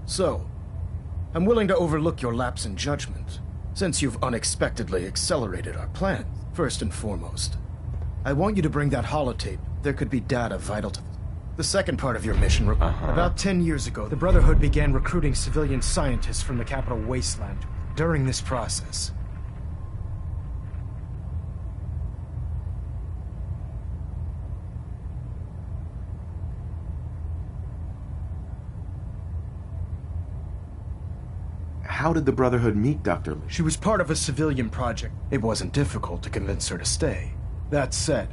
So, I'm willing to overlook your lapse in judgment, since you've unexpectedly accelerated our plan. First and foremost, I want you to bring that holotape. There could be data vital to the second part of your mission. About 10 years ago, the Brotherhood began recruiting civilian scientists from the capital wasteland. During this process, How did the Brotherhood meet Dr. Lee? She was part of a civilian project. It wasn't difficult to convince her to stay. That said,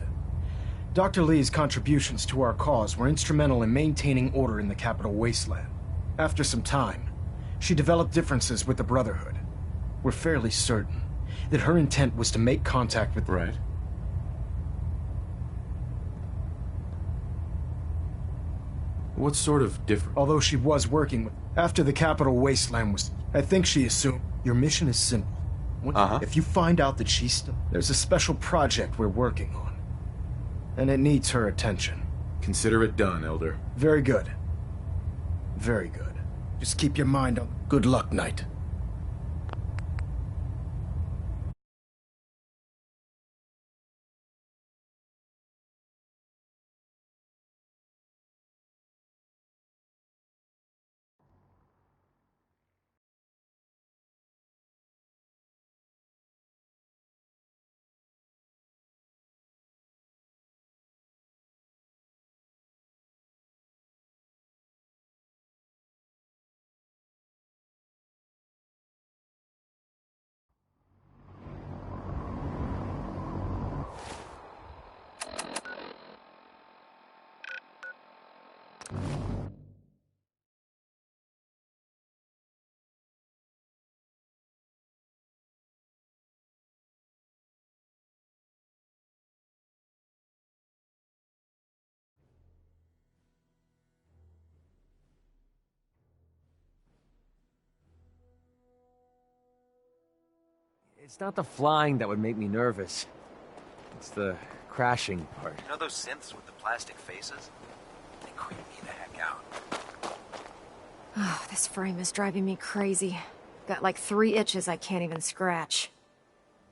Dr. Lee's contributions to our cause were instrumental in maintaining order in the capital wasteland. After some time, she developed differences with the Brotherhood. We're fairly certain that her intent was to make contact with... Right. What sort of different? Although she was working with... After the capital wasteland was... I think she assumed... Your mission is simple. If you find out that she's still... There's a special project we're working on. And it needs her attention. Consider it done, Elder. Very good. Very good. Just keep your mind on... Good luck, Knight. It's not the flying that would make me nervous. It's the crashing part. You know those synths with the plastic faces? They creep me the heck out. Oh, this frame is driving me crazy. Got like 3 itches I can't even scratch.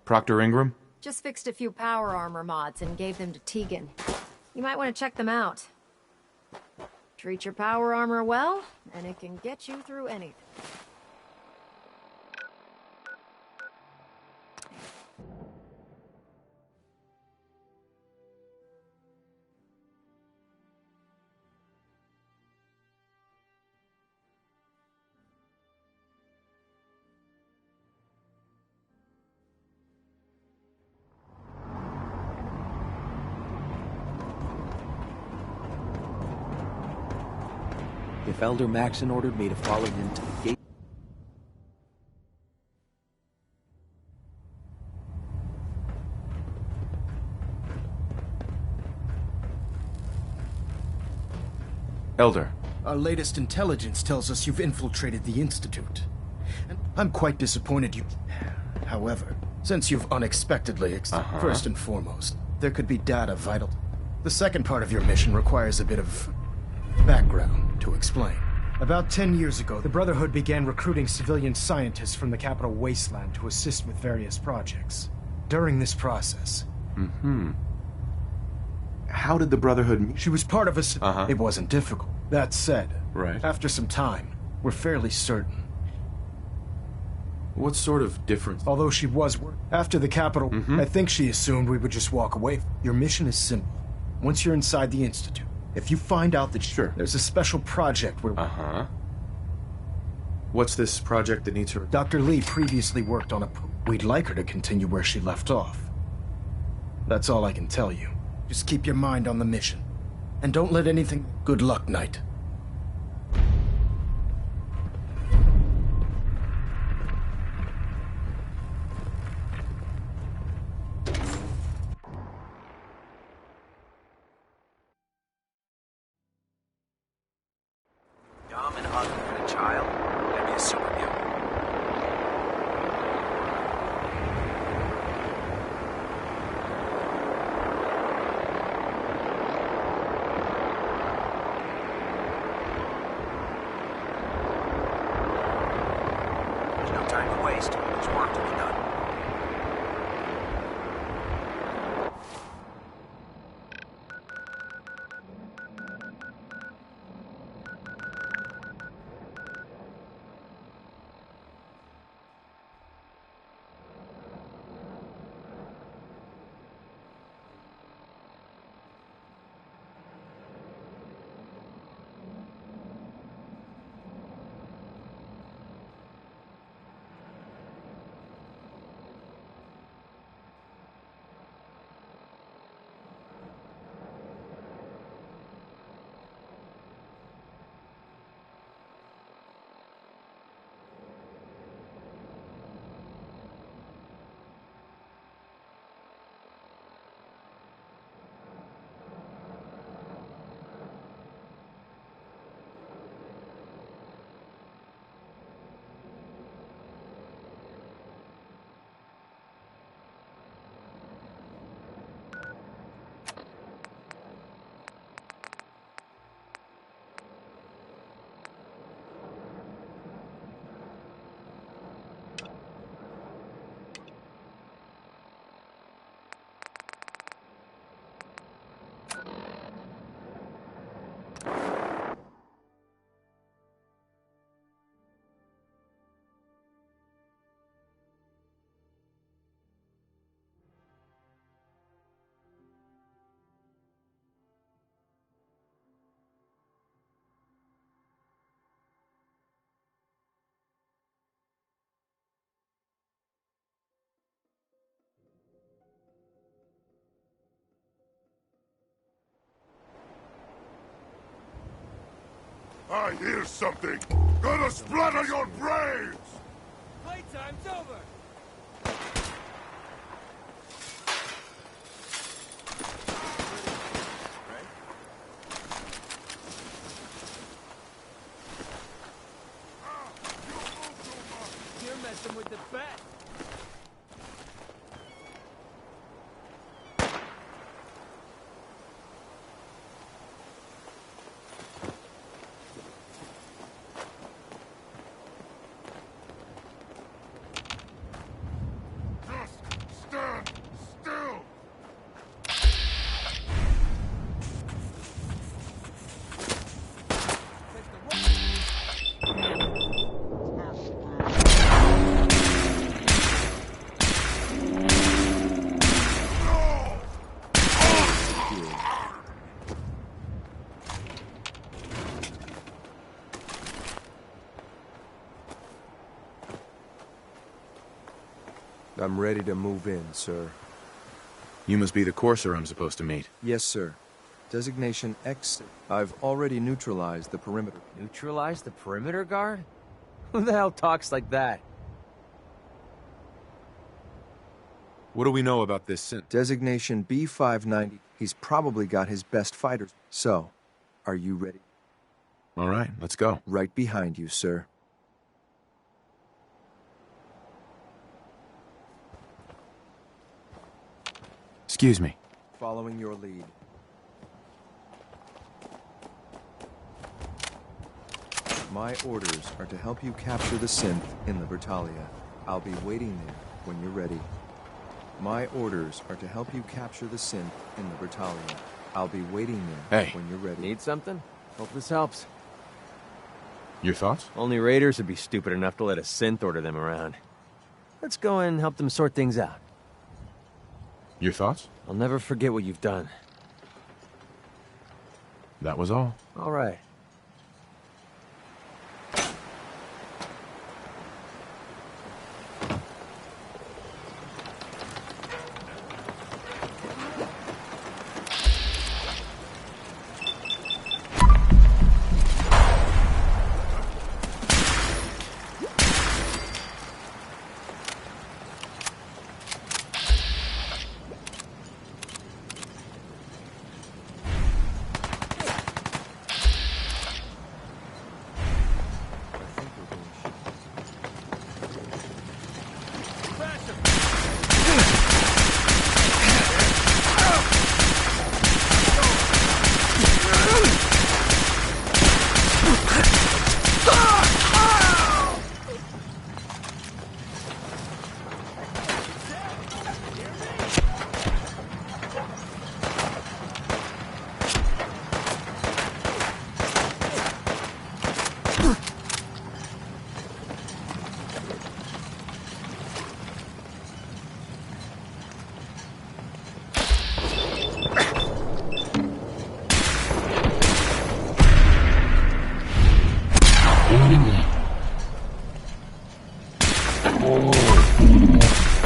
Proctor Ingram? Just fixed a few power armor mods and gave them to Tegan. You might want to check them out. Treat your power armor well, and it can get you through anything. If Elder Maxon ordered me to follow him to the gate... Elder. Our latest intelligence tells us you've infiltrated the Institute. And I'm quite disappointed you... However, since you've unexpectedly... First and foremost, there could be data vital. The second part of your mission requires a bit of... background to explain. About 10 years ago, the Brotherhood began recruiting civilian scientists from the capital wasteland to assist with various projects. During this process... How did the Brotherhood meet? She was part of a... It wasn't difficult. That said, after some time, we're fairly certain. What sort of difference? Although she was... After the capital, I think she assumed we would just walk away. Your mission is simple. Once you're inside the Institute, if you find out that there's a special project where... What's this project that needs her? Dr. Lee previously worked on a... We'd like her to continue where she left off. That's all I can tell you. Just keep your mind on the mission. And don't let anything... Good luck, Knight. Dumb and ugly for a child. Maybe a super mutant. There's no time to waste. There's work to be done. I hear something! Gonna splatter your brains! Playtime's over! You're messing with the bet. I'm ready to move in, sir. You must be the courser I'm supposed to meet. Yes, sir. Designation X. I've already neutralized the perimeter. Neutralize the perimeter guard? Who the hell talks like that? What do we know about this synth? Designation B590. He's probably got his best fighters. So, are you ready? All right, let's go. Right behind you, sir. Excuse me. Following your lead. My orders are to help you capture the synth in Libertalia. I'll be waiting there when you're ready. My orders are to help you capture the synth in Libertalia. I'll be waiting there when you're ready. Need something? Hope this helps. Your thoughts? Only raiders would be stupid enough to let a synth order them around. Let's go and help them sort things out. Your thoughts? I'll never forget what you've done. That was all. All right.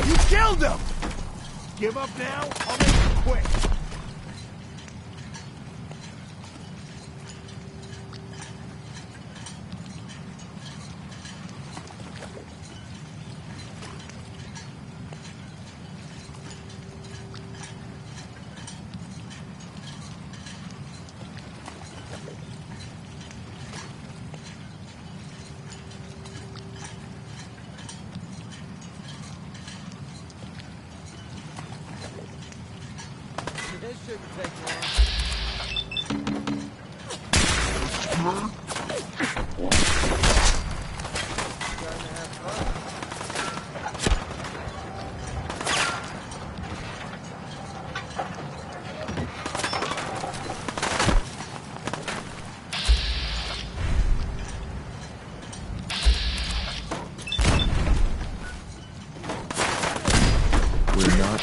You killed him! Give up now? I'll make it quick. This shouldn't take long. We're not...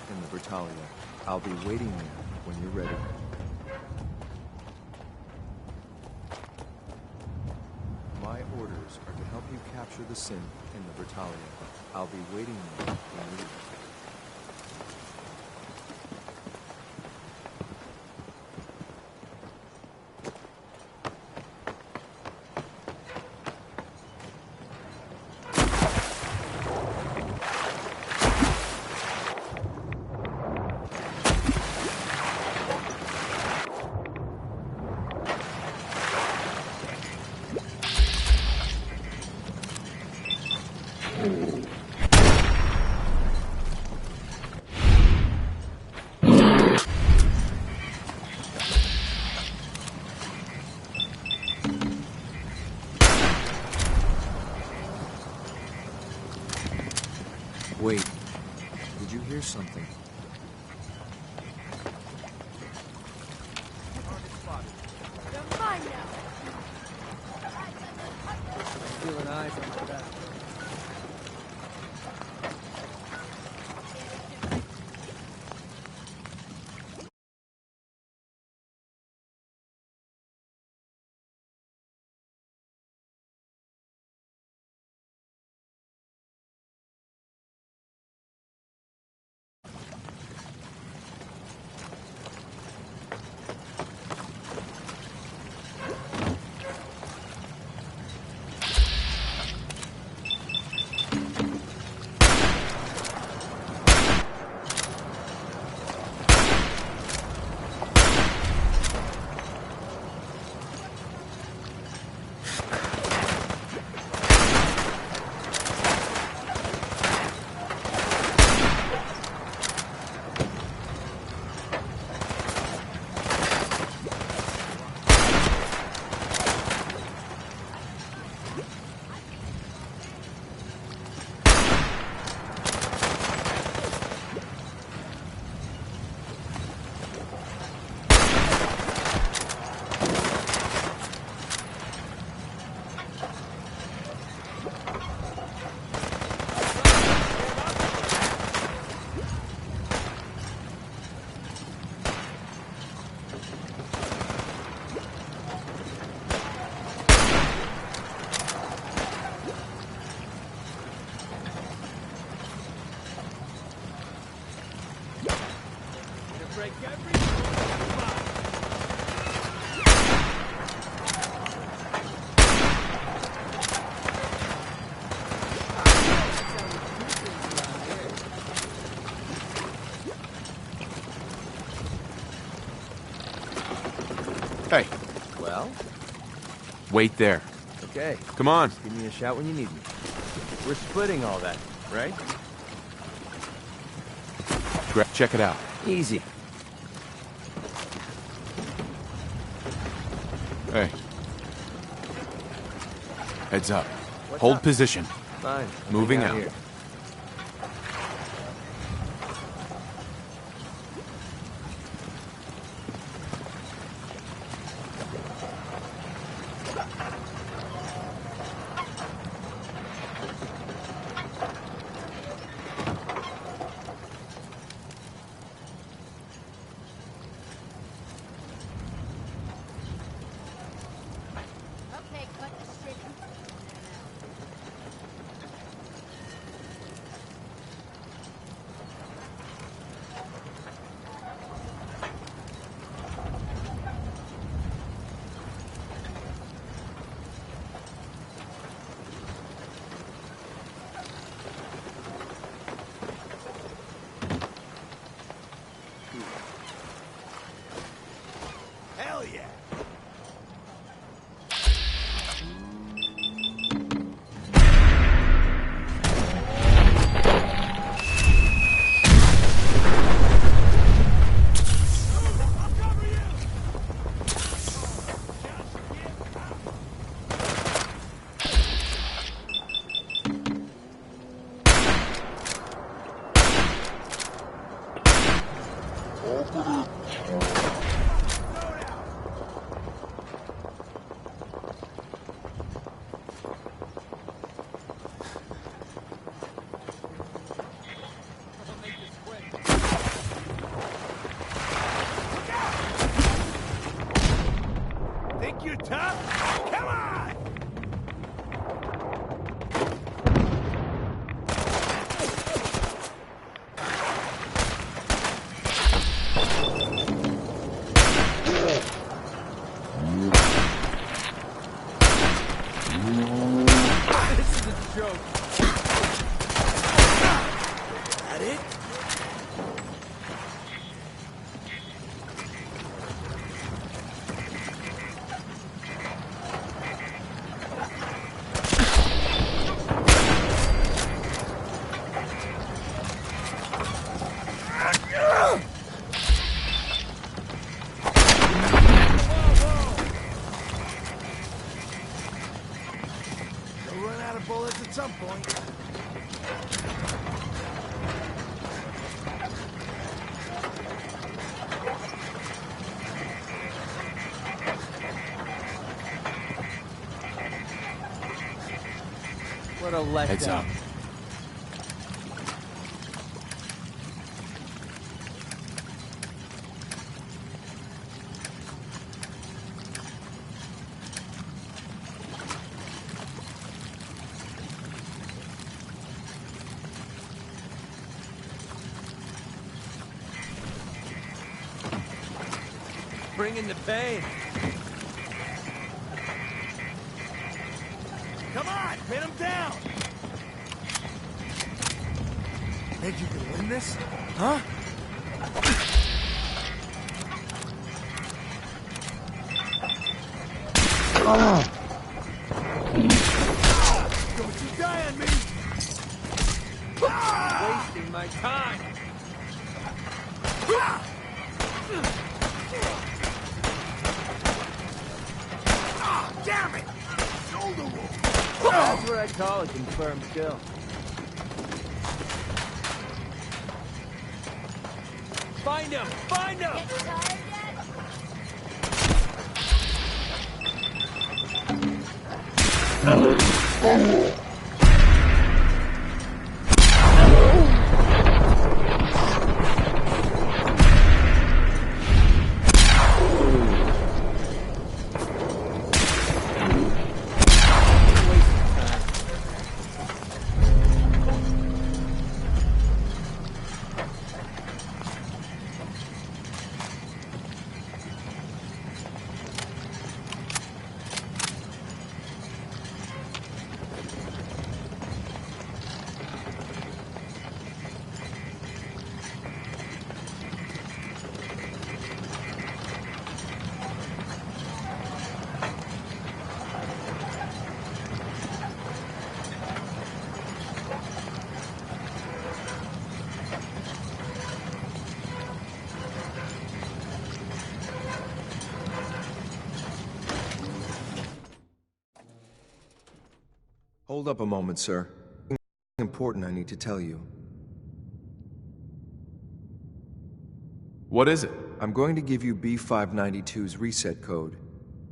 in Libertalia. I'll be waiting there when you're ready. My orders are to help you capture the synth in Libertalia. I'll be waiting there when you're ready. Wait. Did you hear something? They're mine now. Feeling eyes on my back. Hey. Well? Wait there. Okay. Come on. Just give me a shout when you need me. We're splitting all that, right? Check it out. Easy. Hey. Heads up. What's Hold up? position. Fine. Moving Hang out. Here. Okay, cut the shit. Hell yeah! Think you're tough? Come on! This is a joke. That it? They'll run out of bullets at some point. What a letdown. Heads up. Bring in the pain. Come on, pin him down! Think you can win this? Huh? Don't you die on me! Wasting my time. Damn it! Shoulder roll! That's what I call a confirmed kill. Find him! Find him! Hold up a moment, sir. Something important I need to tell you. What is it? I'm going to give you B592's reset code.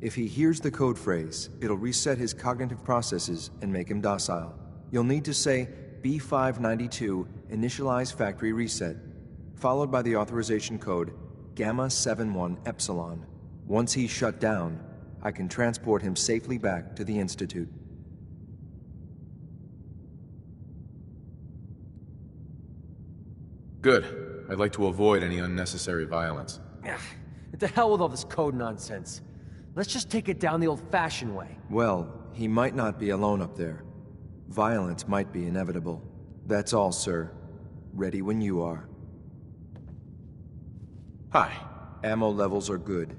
If he hears the code phrase, it'll reset his cognitive processes and make him docile. You'll need to say B592 initialize factory reset, followed by the authorization code Gamma 71 Epsilon. Once he's shut down, I can transport him safely back to the Institute. Good. I'd like to avoid any unnecessary violence. To hell with all this code nonsense. Let's just take it down the old-fashioned way. Well, he might not be alone up there. Violence might be inevitable. That's all, sir. Ready when you are. Hi. Ammo levels are good.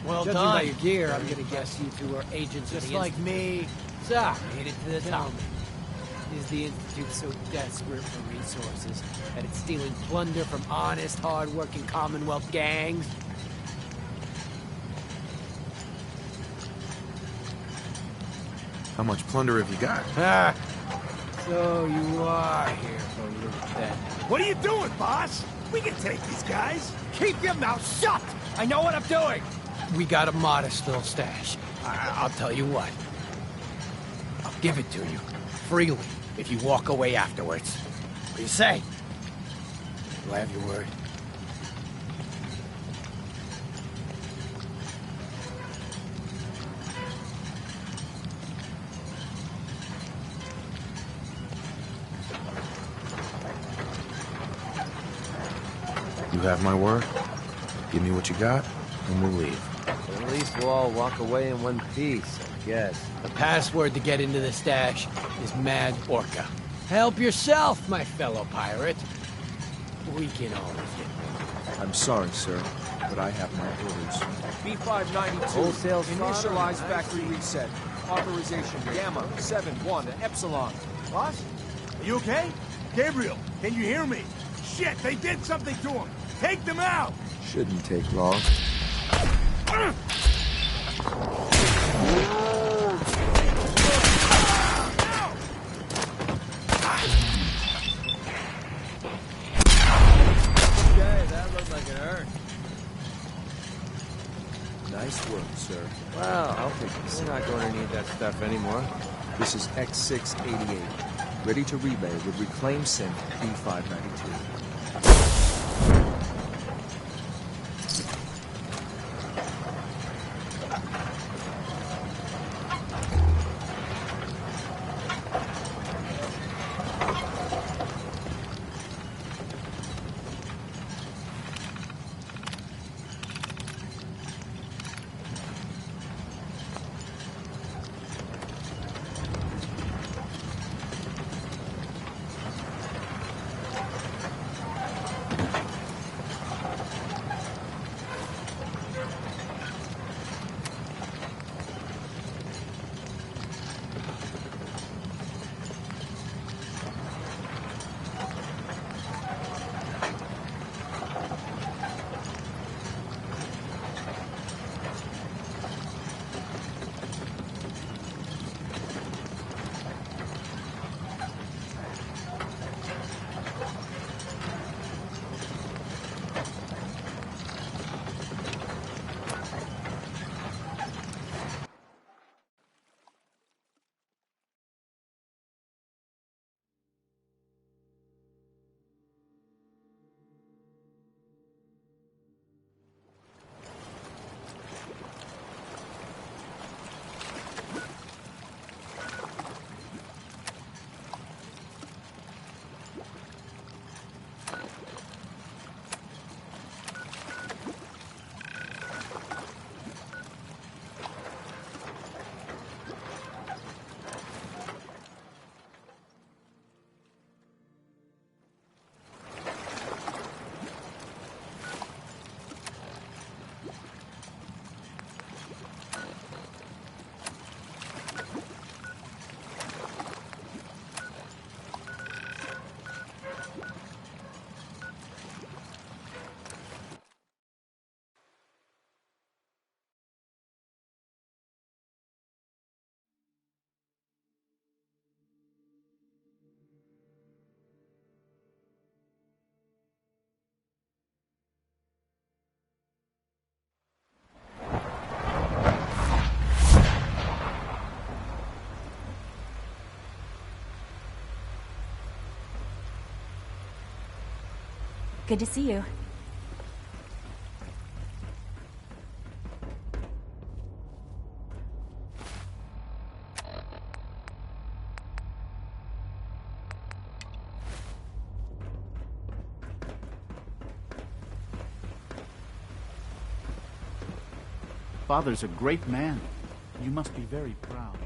Well Judging done. by your gear, I'm gonna guess you two are agents Just of the like Institute. me. So, made it to the top. Is the Institute so desperate for resources that it's stealing plunder from honest, hard-working Commonwealth gangs? How much plunder have you got? Ah, so you are here for a little bit. What are you doing, boss? We can take these guys. Keep your mouth shut! I know what I'm doing! We got a modest little stash. I'll tell you what. I'll give it to you. Freely, if you walk away afterwards. What do you say? Do I have your word? You have my word. Give me what you got, and we'll leave. But at least we'll all walk away in one piece, I guess. The password to get into the stash is Mad Orca. Help yourself, my fellow pirate. We can always get I'm sorry, sir, but I have my orders. B592. Wholesale Initialize factory reset. Authorization Gamma 71 Epsilon. Boss? Are you okay? Gabriel, can you hear me? Shit, they did something to him! Take them out! Shouldn't take long. Okay, that looked like it hurt. Nice work, sir. Well, I'll take this. We're not going to need that stuff anymore. This is X688. Ready to relay with reclaim synth B592. Good to see you. Father's a great man. You must be very proud.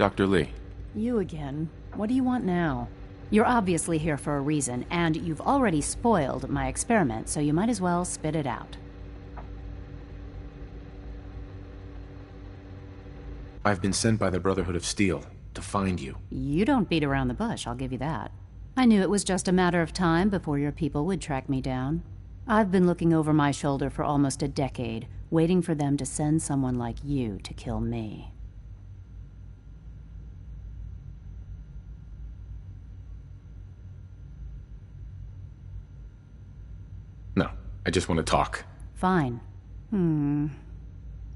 Dr. Lee. You again. What do you want now? You're obviously here for a reason, and you've already spoiled my experiment, so you might as well spit it out. I've been sent by the Brotherhood of Steel to find you. You don't beat around the bush, I'll give you that. I knew it was just a matter of time before your people would track me down. I've been looking over my shoulder for almost a decade, waiting for them to send someone like you to kill me. just want to talk. Fine.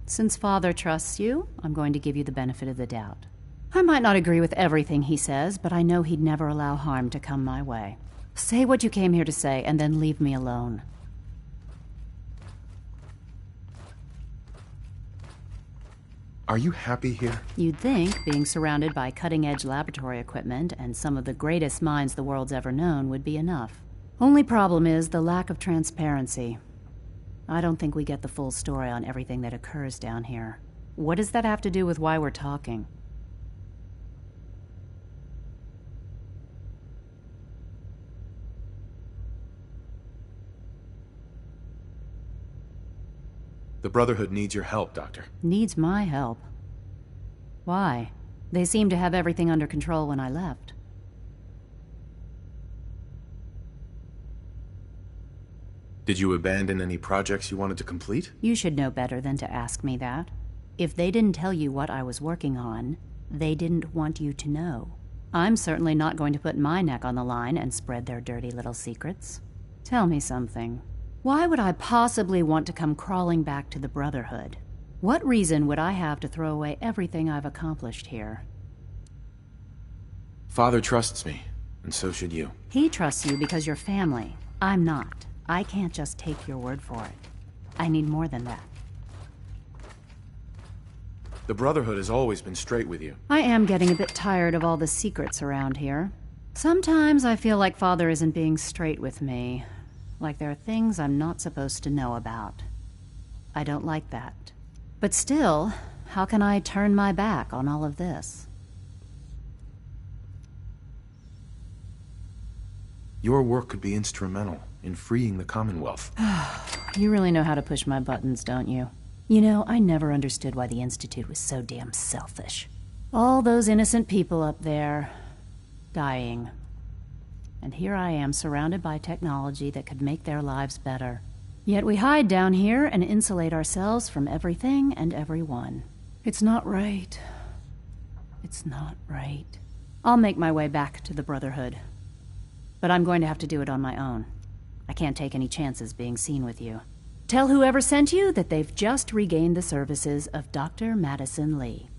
Since Father trusts you, I'm going to give you the benefit of the doubt. I might not agree with everything he says, but I know he'd never allow harm to come my way. Say what you came here to say, and then leave me alone. Are you happy here? You'd think being surrounded by cutting-edge laboratory equipment and some of the greatest minds the world's ever known would be enough. Only problem is the lack of transparency. I don't think we get the full story on everything that occurs down here. What does that have to do with why we're talking? The Brotherhood needs your help, Doctor. Needs my help. Why? They seemed to have everything under control when I left. Did you abandon any projects you wanted to complete? You should know better than to ask me that. If they didn't tell you what I was working on, they didn't want you to know. I'm certainly not going to put my neck on the line and spread their dirty little secrets. Tell me something. Why would I possibly want to come crawling back to the Brotherhood? What reason would I have to throw away everything I've accomplished here? Father trusts me, and so should you. He trusts you because you're family. I'm not. I can't just take your word for it. I need more than that. The Brotherhood has always been straight with you. I am getting a bit tired of all the secrets around here. Sometimes I feel like Father isn't being straight with me. Like there are things I'm not supposed to know about. I don't like that. But still, how can I turn my back on all of this? Your work could be instrumental in freeing the Commonwealth. You really know how to push my buttons, don't you? You know, I never understood why the Institute was so damn selfish. All those innocent people up there, dying. And here I am surrounded by technology that could make their lives better. Yet we hide down here and insulate ourselves from everything and everyone. It's not right. It's not right. I'll make my way back to the Brotherhood. But I'm going to have to do it on my own. I can't take any chances being seen with you. Tell whoever sent you that they've just regained the services of Dr. Madison Lee.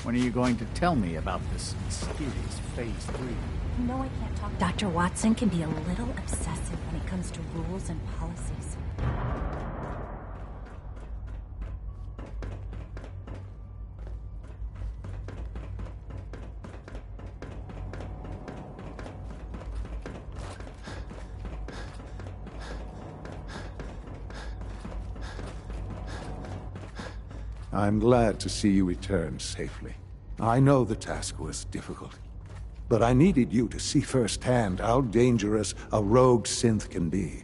When are you going to tell me about this mysterious Phase 3? You know I can't talk. Dr. Watson can be a little obsessive when it comes to rules and policies. I'm glad to see you return safely. I know the task was difficult, but I needed you to see firsthand how dangerous a rogue synth can be.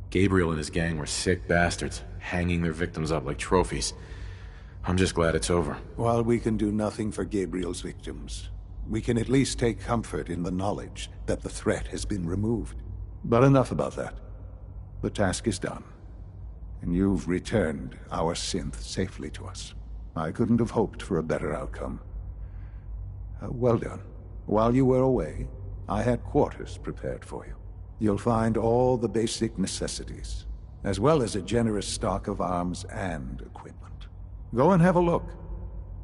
Gabriel and his gang were sick bastards, hanging their victims up like trophies. I'm just glad it's over. While we can do nothing for Gabriel's victims, we can at least take comfort in the knowledge that the threat has been removed. But enough about that. The task is done, and you've returned our synth safely to us. I couldn't have hoped for a better outcome. Well done. While you were away, I had quarters prepared for you. You'll find all the basic necessities, as well as a generous stock of arms and equipment. Go and have a look.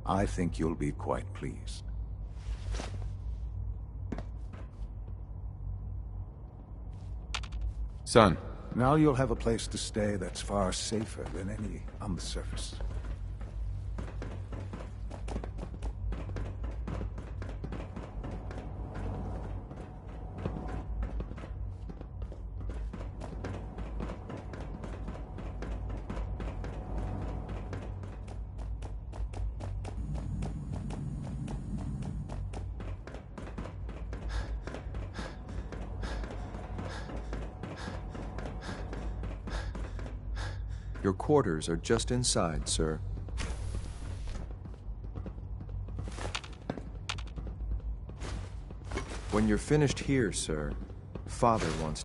I think you'll be quite pleased. Son. Now you'll have a place to stay that's far safer than any on the surface. Your quarters are just inside, sir. When you're finished here, sir, Father wants...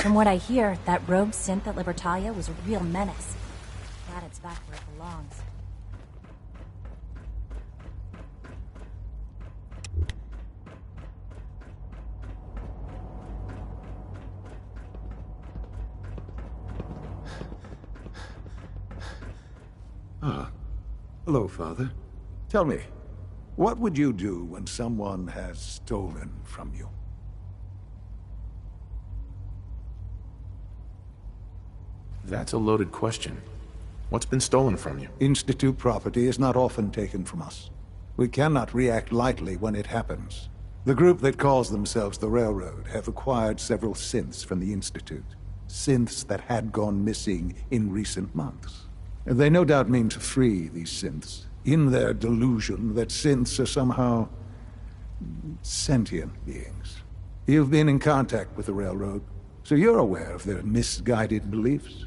From what I hear, that rogue synth at Libertalia was a real menace. Glad it's back where it belongs. Ah. Hello, Father. Tell me, what would you do when someone has stolen from you? That's a loaded question. What's been stolen from you? Institute property is not often taken from us. We cannot react lightly when it happens. The group that calls themselves the Railroad have acquired several synths from the Institute. Synths that had gone missing in recent months. They no doubt mean to free these synths, in their delusion that synths are somehow sentient beings. You've been in contact with the Railroad, so you're aware of their misguided beliefs.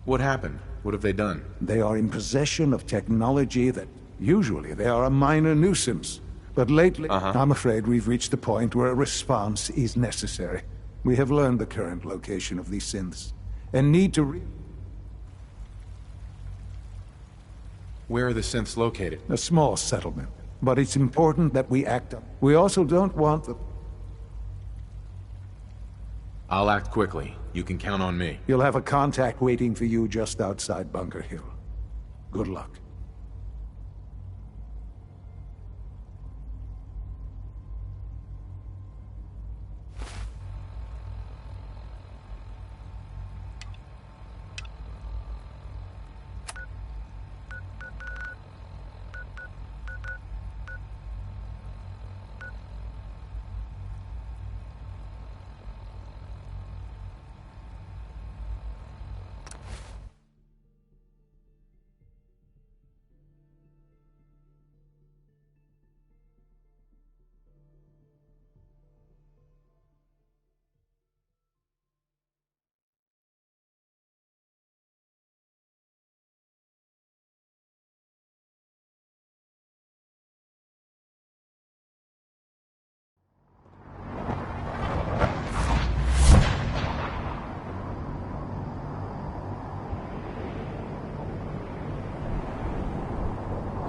What happened? What have they done? They are in possession of technology that usually they are a minor nuisance. But lately, I'm afraid we've reached the point where a response is necessary. We have learned the current location of these synths, and need to Where are the synths located? A small settlement. But it's important that we act up. We also don't want the... I'll act quickly. You can count on me. You'll have a contact waiting for you just outside Bunker Hill. Good luck.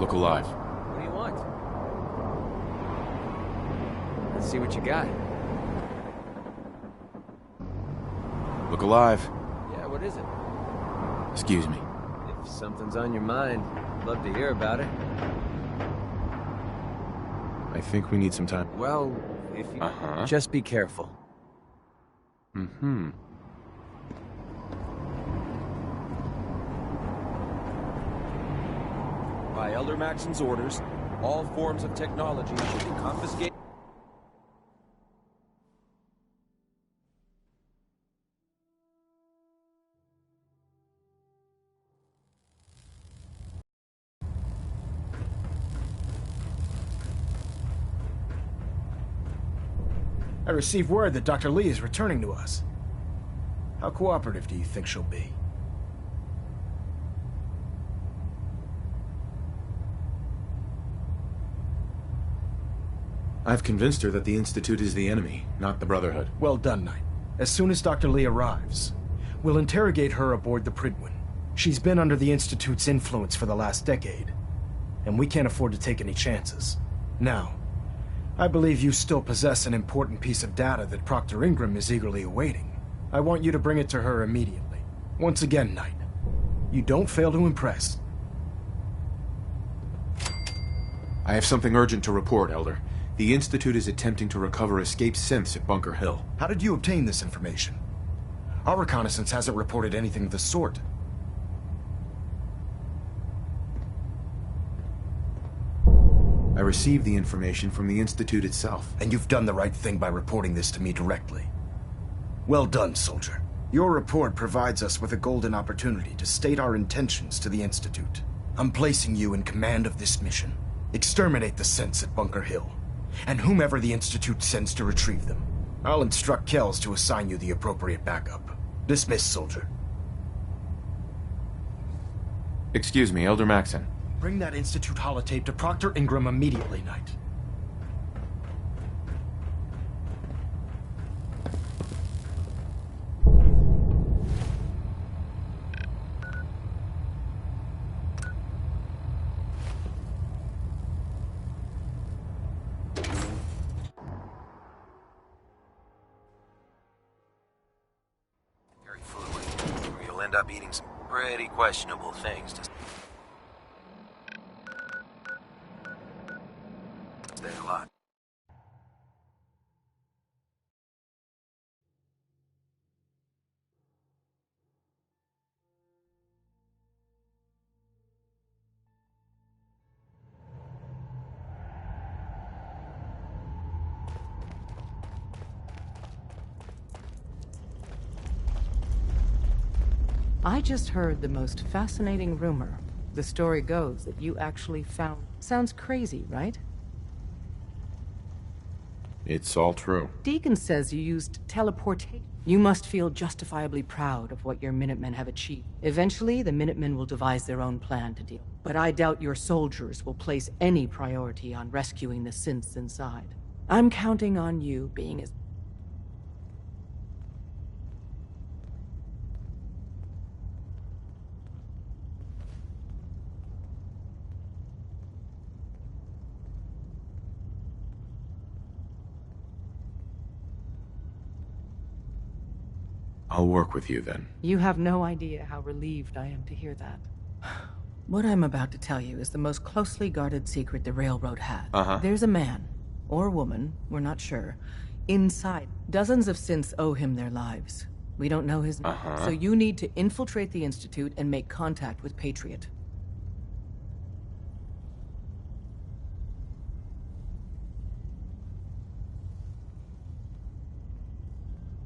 Look alive. What do you want? Let's see what you got. Look alive. Yeah, what is it? Excuse me. If something's on your mind, I'd love to hear about it. I think we need some time. Well, if you... Just be careful. Mm-hmm. By Elder Maxon's orders, all forms of technology should be confiscated. I received word that Dr. Lee is returning to us. How cooperative do you think she'll be? I've convinced her that the Institute is the enemy, not the Brotherhood. Well done, Knight. As soon as Dr. Lee arrives, we'll interrogate her aboard the Prydwen. She's been under the Institute's influence for the last decade, and we can't afford to take any chances. Now, I believe you still possess an important piece of data that Proctor Ingram is eagerly awaiting. I want you to bring it to her immediately. Once again, Knight, you don't fail to impress. I have something urgent to report, Elder. The Institute is attempting to recover escaped synths at Bunker Hill. How did you obtain this information? Our reconnaissance hasn't reported anything of the sort. I received the information from the Institute itself. And you've done the right thing by reporting this to me directly. Well done, soldier. Your report provides us with a golden opportunity to state our intentions to the Institute. I'm placing you in command of this mission. Exterminate the synths at Bunker Hill, and whomever the Institute sends to retrieve them. I'll instruct Kells to assign you the appropriate backup. Dismissed, soldier. Excuse me, Elder Maxon. Bring that Institute holotape to Proctor Ingram immediately, Knight. Very fluid. You'll end up eating some pretty questionable things to stay alive. I just heard the most fascinating rumor. The story goes that you actually found... Sounds crazy, right? It's all true. Deacon says you used teleportation. You must feel justifiably proud of what your Minutemen have achieved. Eventually, the Minutemen will devise their own plan to deal. But I doubt your soldiers will place any priority on rescuing the synths inside. I'm counting on you being as... I'll work with you then. You have no idea how relieved I am to hear that. What I'm about to tell you is the most closely guarded secret the Railroad had. There's a man, or woman, we're not sure, inside. Dozens of synths owe him their lives. We don't know his name. So you need to infiltrate the Institute and make contact with Patriot.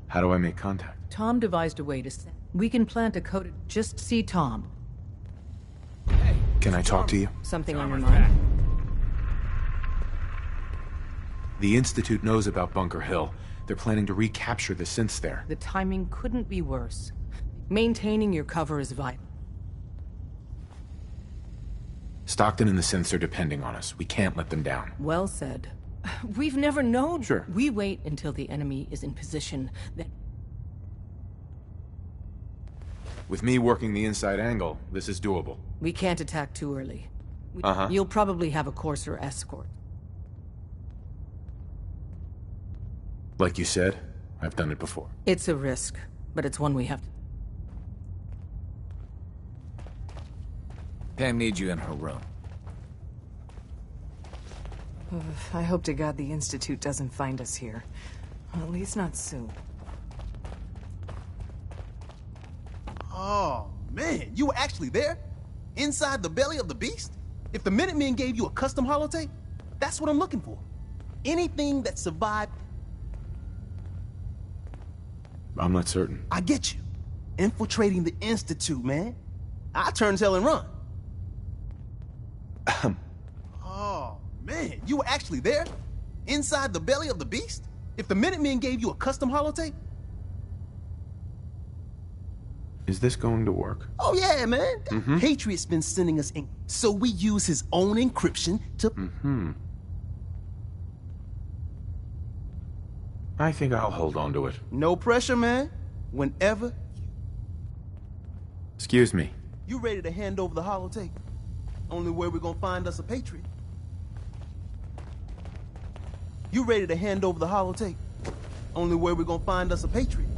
How do I make contact? Tom devised a way to send. We can plant a coded... Just see Tom. Can I talk to you? Something on your mind? The Institute knows about Bunker Hill. They're planning to recapture the synths there. The timing couldn't be worse. Maintaining your cover is vital. Stockton and the synths are depending on us. We can't let them down. Well said. We've never known. Sure. We wait until the enemy is in position, then... With me working the inside angle, this is doable. We can't attack too early. You'll probably have a courser escort. Like you said, I've done it before. It's a risk, but it's one we have to... Pam needs you in her room. I hope to God the Institute doesn't find us here. At least not soon. Oh, man, you were actually there? Inside the belly of the beast? If the Minutemen gave you a custom holotape, that's what I'm looking for. Anything that survived... I'm not certain. I get you. Infiltrating the Institute, man. I turn tail and run. Oh, man, you were actually there? Inside the belly of the beast? If the Minutemen gave you a custom holotape? Is this going to work? Oh, yeah, man. Patriot's been sending us ink, so we use his own encryption to... I think I'll hold on to it. No pressure, man. Whenever... Excuse me. You ready to hand over the holotape? Only way we're gonna find us a Patriot. You ready to hand over the holotape? Only way we're gonna find us a Patriot.